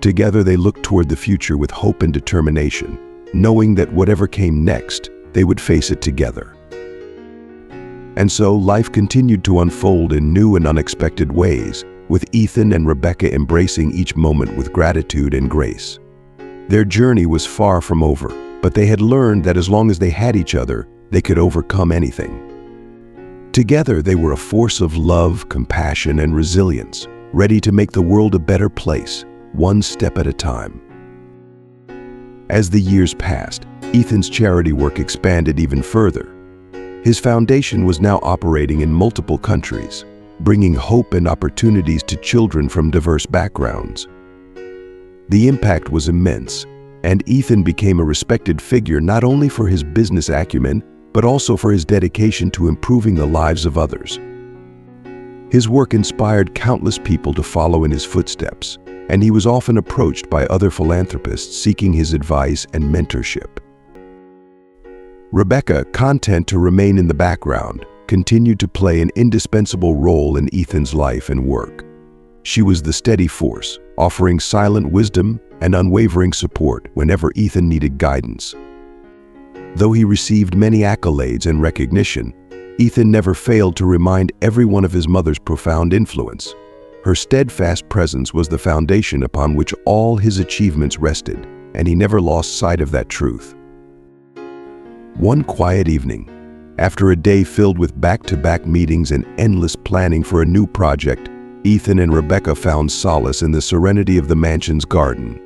Together they looked toward the future with hope and determination, knowing that whatever came next, they would face it together. And so life continued to unfold in new and unexpected ways, with Ethan and Rebecca embracing each moment with gratitude and grace. Their journey was far from over, but they had learned that as long as they had each other, they could overcome anything. Together, they were a force of love, compassion, and resilience, ready to make the world a better place, one step at a time. As the years passed, Ethan's charity work expanded even further. His foundation was now operating in multiple countries, bringing hope and opportunities to children from diverse backgrounds. The impact was immense, and Ethan became a respected figure not only for his business acumen, but also for his dedication to improving the lives of others. His work inspired countless people to follow in his footsteps, and he was often approached by other philanthropists seeking his advice and mentorship. Rebecca, content to remain in the background, continued to play an indispensable role in Ethan's life and work. She was the steady force, offering silent wisdom and unwavering support whenever Ethan needed guidance. Though he received many accolades and recognition, Ethan never failed to remind everyone of his mother's profound influence. Her steadfast presence was the foundation upon which all his achievements rested, and he never lost sight of that truth. One quiet evening, after a day filled with back-to-back meetings and endless planning for a new project, Ethan and Rebecca found solace in the serenity of the mansion's garden.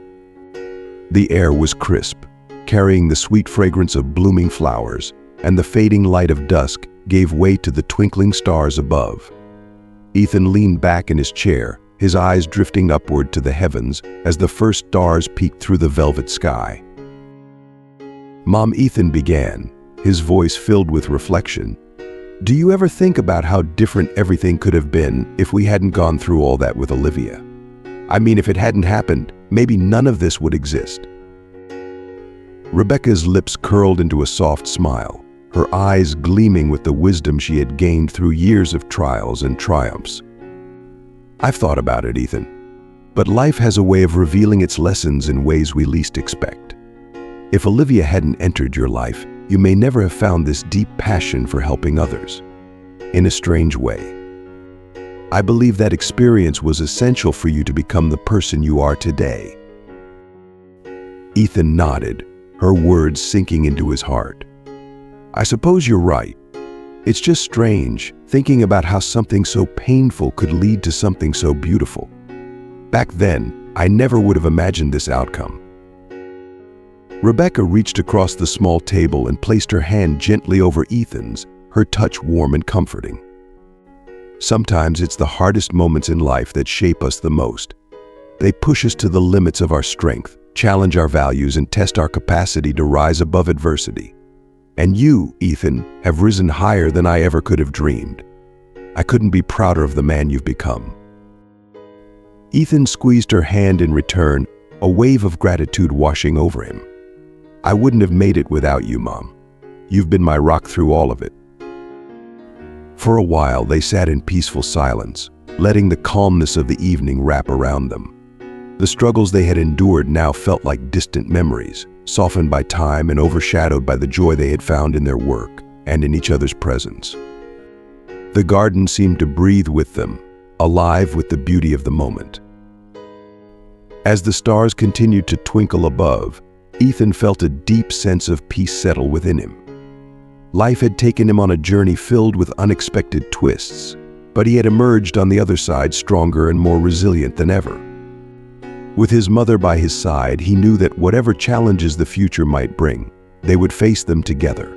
The air was crisp, carrying the sweet fragrance of blooming flowers, and the fading light of dusk gave way to the twinkling stars above. Ethan leaned back in his chair, his eyes drifting upward to the heavens as the first stars peeked through the velvet sky. "Mom," Ethan began, his voice filled with reflection, "do you ever think about how different everything could have been if we hadn't gone through all that with Olivia? I mean, if it hadn't happened, maybe none of this would exist." Rebecca's lips curled into a soft smile, her eyes gleaming with the wisdom she had gained through years of trials and triumphs. "I've thought about it, Ethan, but life has a way of revealing its lessons in ways we least expect. If Olivia hadn't entered your life, you may never have found this deep passion for helping others. In a strange way, I believe that experience was essential for you to become the person you are today." Ethan nodded, her words sinking into his heart. "I suppose you're right. It's just strange, thinking about how something so painful could lead to something so beautiful. Back then, I never would have imagined this outcome." Rebecca reached across the small table and placed her hand gently over Ethan's, her touch warm and comforting. "Sometimes it's the hardest moments in life that shape us the most. They push us to the limits of our strength, challenge our values, and test our capacity to rise above adversity. And you, Ethan, have risen higher than I ever could have dreamed. I couldn't be prouder of the man you've become." Ethan squeezed her hand in return, a wave of gratitude washing over him. "I wouldn't have made it without you, Mom. You've been my rock through all of it." For a while, they sat in peaceful silence, letting the calmness of the evening wrap around them. The struggles they had endured now felt like distant memories, softened by time and overshadowed by the joy they had found in their work and in each other's presence. The garden seemed to breathe with them, alive with the beauty of the moment. As the stars continued to twinkle above, Ethan felt a deep sense of peace settle within him. Life had taken him on a journey filled with unexpected twists, but he had emerged on the other side stronger and more resilient than ever. With his mother by his side, he knew that whatever challenges the future might bring, they would face them together.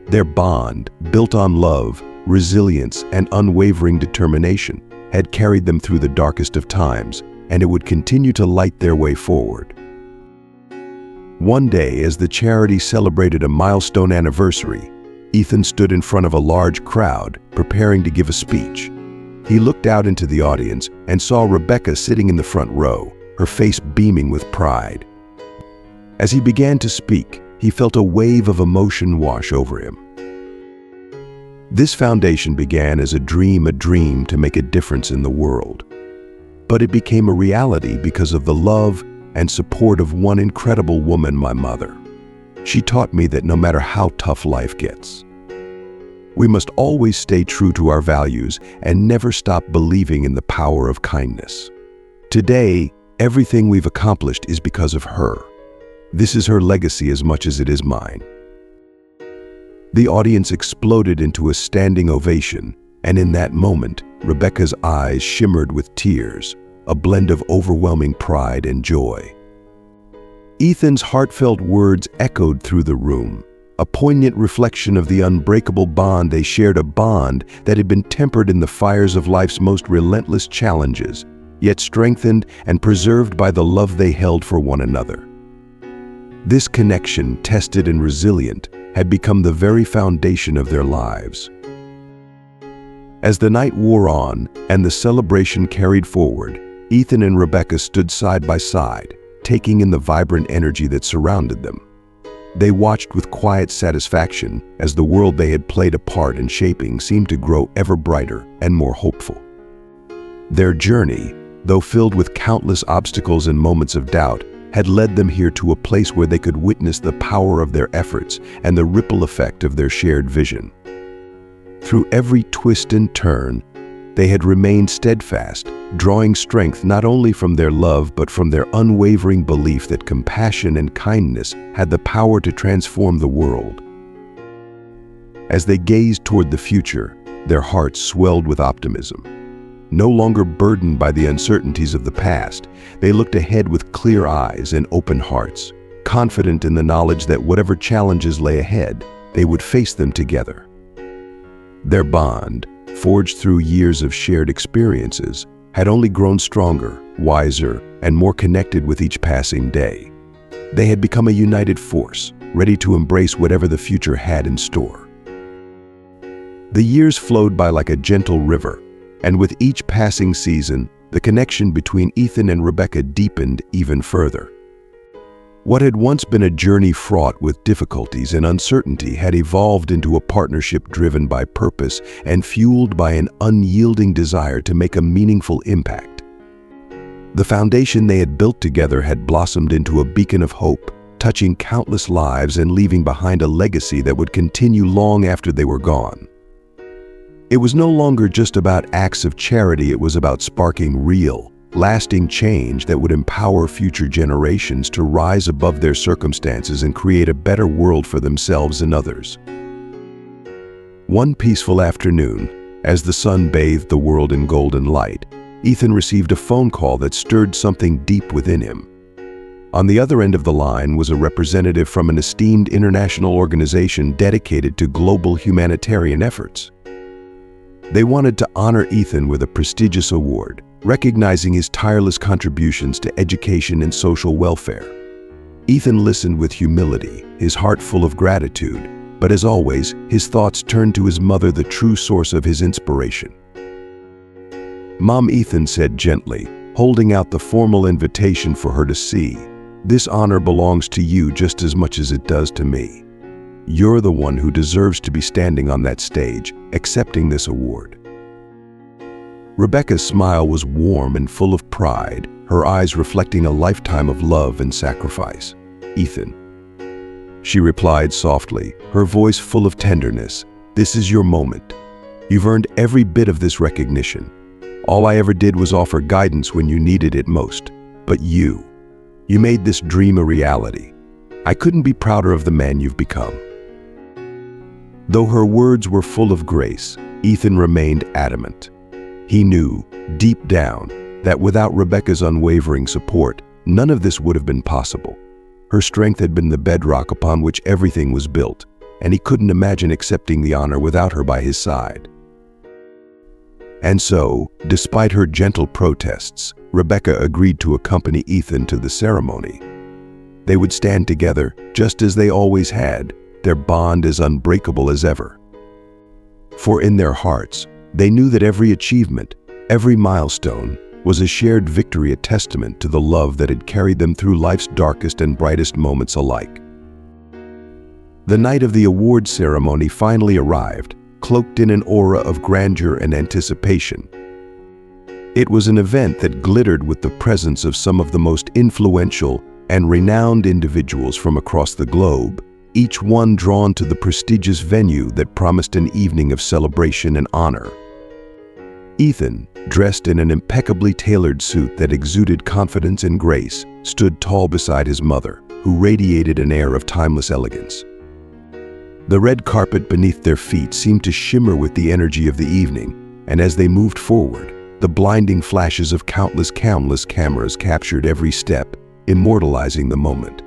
Their bond, built on love, resilience, and unwavering determination, had carried them through the darkest of times, and it would continue to light their way forward. One day, as the charity celebrated a milestone anniversary, Ethan stood in front of a large crowd, preparing to give a speech. He looked out into the audience and saw Rebecca sitting in the front row, her face beaming with pride. As he began to speak, he felt a wave of emotion wash over him. This foundation began as a dream to make a difference in the world. But it became a reality because of the love and support of one incredible woman, my mother. She taught me that no matter how tough life gets, we must always stay true to our values and never stop believing in the power of kindness. Today, everything we've accomplished is because of her. This is her legacy as much as it is mine." The audience exploded into a standing ovation, and in that moment, Rebecca's eyes shimmered with tears, a blend of overwhelming pride and joy. Ethan's heartfelt words echoed through the room, a poignant reflection of the unbreakable bond they shared, a bond that had been tempered in the fires of life's most relentless challenges, yet strengthened and preserved by the love they held for one another. This connection, tested and resilient, had become the very foundation of their lives. As the night wore on and the celebration carried forward, Ethan and Rebecca stood side by side, taking in the vibrant energy that surrounded them. They watched with quiet satisfaction as the world they had played a part in shaping seemed to grow ever brighter and more hopeful. Their journey, though filled with countless obstacles and moments of doubt, had led them here to a place where they could witness the power of their efforts and the ripple effect of their shared vision. Through every twist and turn, they had remained steadfast, drawing strength not only from their love but from their unwavering belief that compassion and kindness had the power to transform the world. As they gazed toward the future, their hearts swelled with optimism. No longer burdened by the uncertainties of the past, they looked ahead with clear eyes and open hearts, confident in the knowledge that whatever challenges lay ahead, they would face them together. Their bond, forged through years of shared experiences, had only grown stronger, wiser, and more connected with each passing day. They had become a united force, ready to embrace whatever the future had in store. The years flowed by like a gentle river, and with each passing season, the connection between Ethan and Rebecca deepened even further. What had once been a journey fraught with difficulties and uncertainty had evolved into a partnership driven by purpose and fueled by an unyielding desire to make a meaningful impact. The foundation they had built together had blossomed into a beacon of hope, touching countless lives and leaving behind a legacy that would continue long after they were gone. It was no longer just about acts of charity, it was about sparking real, lasting change that would empower future generations to rise above their circumstances and create a better world for themselves and others. One peaceful afternoon, as the sun bathed the world in golden light, Ethan received a phone call that stirred something deep within him. On the other end of the line was a representative from an esteemed international organization dedicated to global humanitarian efforts. They wanted to honor Ethan with a prestigious award, recognizing his tireless contributions to education and social welfare. Ethan listened with humility, his heart full of gratitude, but as always, his thoughts turned to his mother, the true source of his inspiration. "Mom," Ethan said gently, holding out the formal invitation for her to see, "this honor belongs to you just as much as it does to me. You're the one who deserves to be standing on that stage, accepting this award." Rebecca's smile was warm and full of pride, her eyes reflecting a lifetime of love and sacrifice. "Ethan," she replied softly, her voice full of tenderness, "this is your moment. You've earned every bit of this recognition. All I ever did was offer guidance when you needed it most. But you made this dream a reality. I couldn't be prouder of the man you've become." Though her words were full of grace, Ethan remained adamant. He knew, deep down, that without Rebecca's unwavering support, none of this would have been possible. Her strength had been the bedrock upon which everything was built, and he couldn't imagine accepting the honor without her by his side. And so, despite her gentle protests, Rebecca agreed to accompany Ethan to the ceremony. They would stand together, just as they always had, their bond as unbreakable as ever. For in their hearts, they knew that every achievement, every milestone, was a shared victory, a testament to the love that had carried them through life's darkest and brightest moments alike. The night of the award ceremony finally arrived, cloaked in an aura of grandeur and anticipation. It was an event that glittered with the presence of some of the most influential and renowned individuals from across the globe, each one drawn to the prestigious venue that promised an evening of celebration and honor. Ethan, dressed in an impeccably tailored suit that exuded confidence and grace, stood tall beside his mother, who radiated an air of timeless elegance. The red carpet beneath their feet seemed to shimmer with the energy of the evening, and as they moved forward, the blinding flashes of countless cameras captured every step, immortalizing the moment.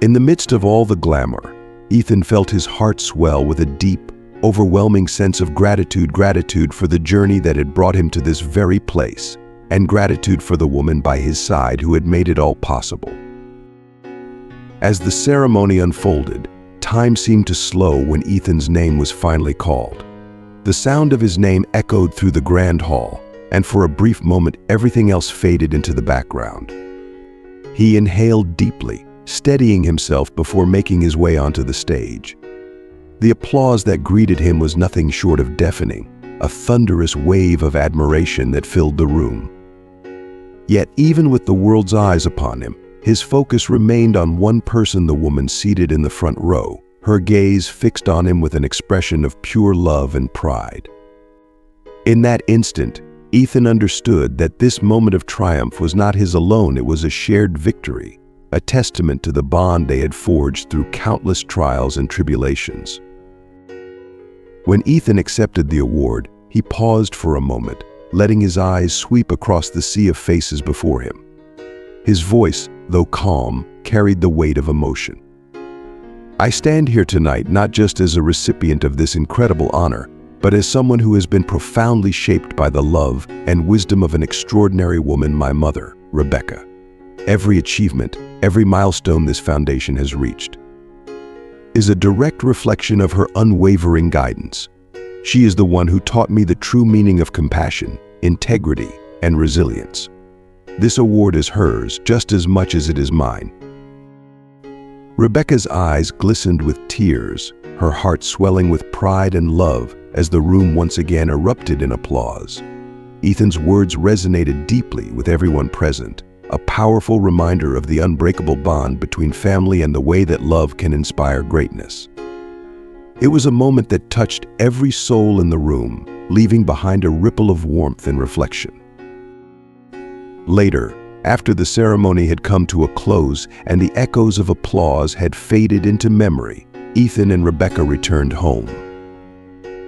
In the midst of all the glamour, Ethan felt his heart swell with a deep, overwhelming sense of gratitude for the journey that had brought him to this very place, and gratitude for the woman by his side who had made it all possible. As the ceremony unfolded, time seemed to slow when Ethan's name was finally called. The sound of his name echoed through the grand hall, and for a brief moment everything else faded into the background. He inhaled deeply, steadying himself before making his way onto the stage. The applause that greeted him was nothing short of deafening, a thunderous wave of admiration that filled the room. Yet even with the world's eyes upon him, His focus remained on one person, the woman seated in the front row, her gaze fixed on him with an expression of pure love and pride. In that instant, Ethan understood that this moment of triumph was not his alone, it was a shared victory, a testament to the bond they had forged through countless trials and tribulations. When Ethan accepted the award, he paused for a moment, letting his eyes sweep across the sea of faces before him. His voice, though calm, carried the weight of emotion. "I stand here tonight not just as a recipient of this incredible honor, but as someone who has been profoundly shaped by the love and wisdom of an extraordinary woman, my mother, Rebecca. Every achievement, every milestone this foundation has reached is a direct reflection of her unwavering guidance. She is the one who taught me the true meaning of compassion, integrity, and resilience. This award is hers just as much as it is mine." Rebecca's eyes glistened with tears, her heart swelling with pride and love as the room once again erupted in applause. Ethan's words resonated deeply with everyone present, a powerful reminder of the unbreakable bond between family and the way that love can inspire greatness. It was a moment that touched every soul in the room, leaving behind a ripple of warmth and reflection. Later, after the ceremony had come to a close and the echoes of applause had faded into memory, Ethan and Rebecca returned home.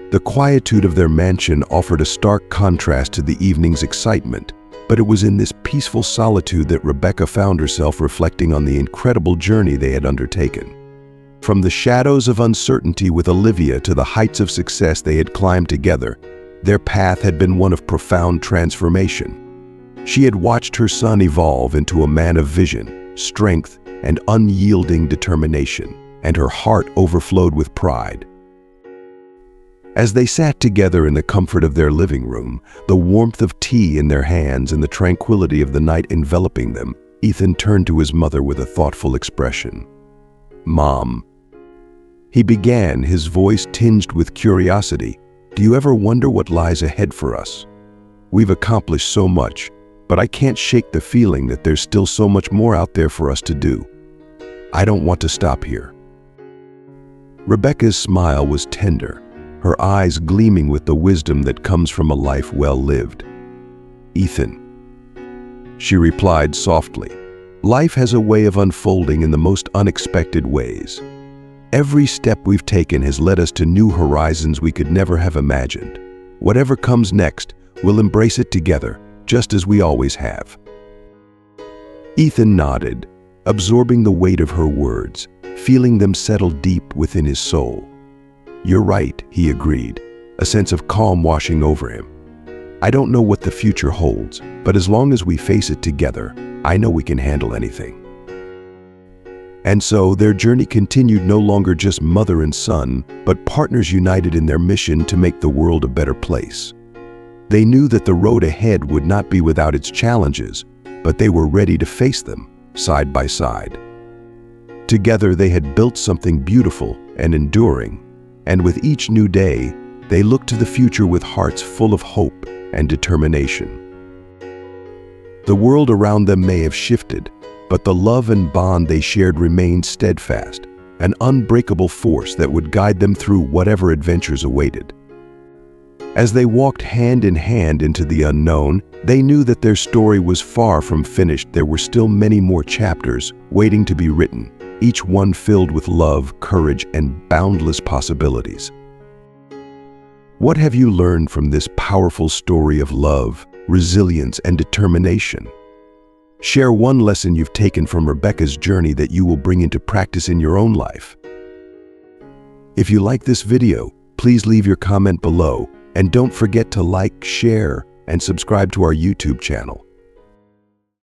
The quietude of their mansion offered a stark contrast to the evening's excitement, but it was in this peaceful solitude that Rebecca found herself reflecting on the incredible journey they had undertaken. From the shadows of uncertainty with Olivia to the heights of success they had climbed together, their path had been one of profound transformation. She had watched her son evolve into a man of vision, strength, and unyielding determination, and her heart overflowed with pride. As they sat together in the comfort of their living room, the warmth of tea in their hands and the tranquility of the night enveloping them, Ethan turned to his mother with a thoughtful expression. "Mom," he began, his voice tinged with curiosity, "do you ever wonder what lies ahead for us? We've accomplished so much, but I can't shake the feeling that there's still so much more out there for us to do. I don't want to stop here." Rebecca's smile was tender, her eyes gleaming with the wisdom that comes from a life well lived. "Ethan," she replied softly, "life has a way of unfolding in the most unexpected ways. Every step we've taken has led us to new horizons we could never have imagined. Whatever comes next, we'll embrace it together, just as we always have." Ethan nodded, absorbing the weight of her words, feeling them settle deep within his soul. "You're right," he agreed, a sense of calm washing over him. "I don't know what the future holds, but as long as we face it together, I know we can handle anything." And so their journey continued, no longer just mother and son, but partners united in their mission to make the world a better place. They knew that the road ahead would not be without its challenges, but they were ready to face them, side by side. Together they had built something beautiful and enduring, and with each new day, they looked to the future with hearts full of hope and determination. The world around them may have shifted, but the love and bond they shared remained steadfast, an unbreakable force that would guide them through whatever adventures awaited. As they walked hand in hand into the unknown, they knew that their story was far from finished. There were still many more chapters waiting to be written, each one filled with love, courage, and boundless possibilities. What have you learned from this powerful story of love, resilience, and determination? Share one lesson you've taken from Rebecca's journey that you will bring into practice in your own life. If you like this video, please leave your comment below, and don't forget to like, share, and subscribe to our YouTube channel.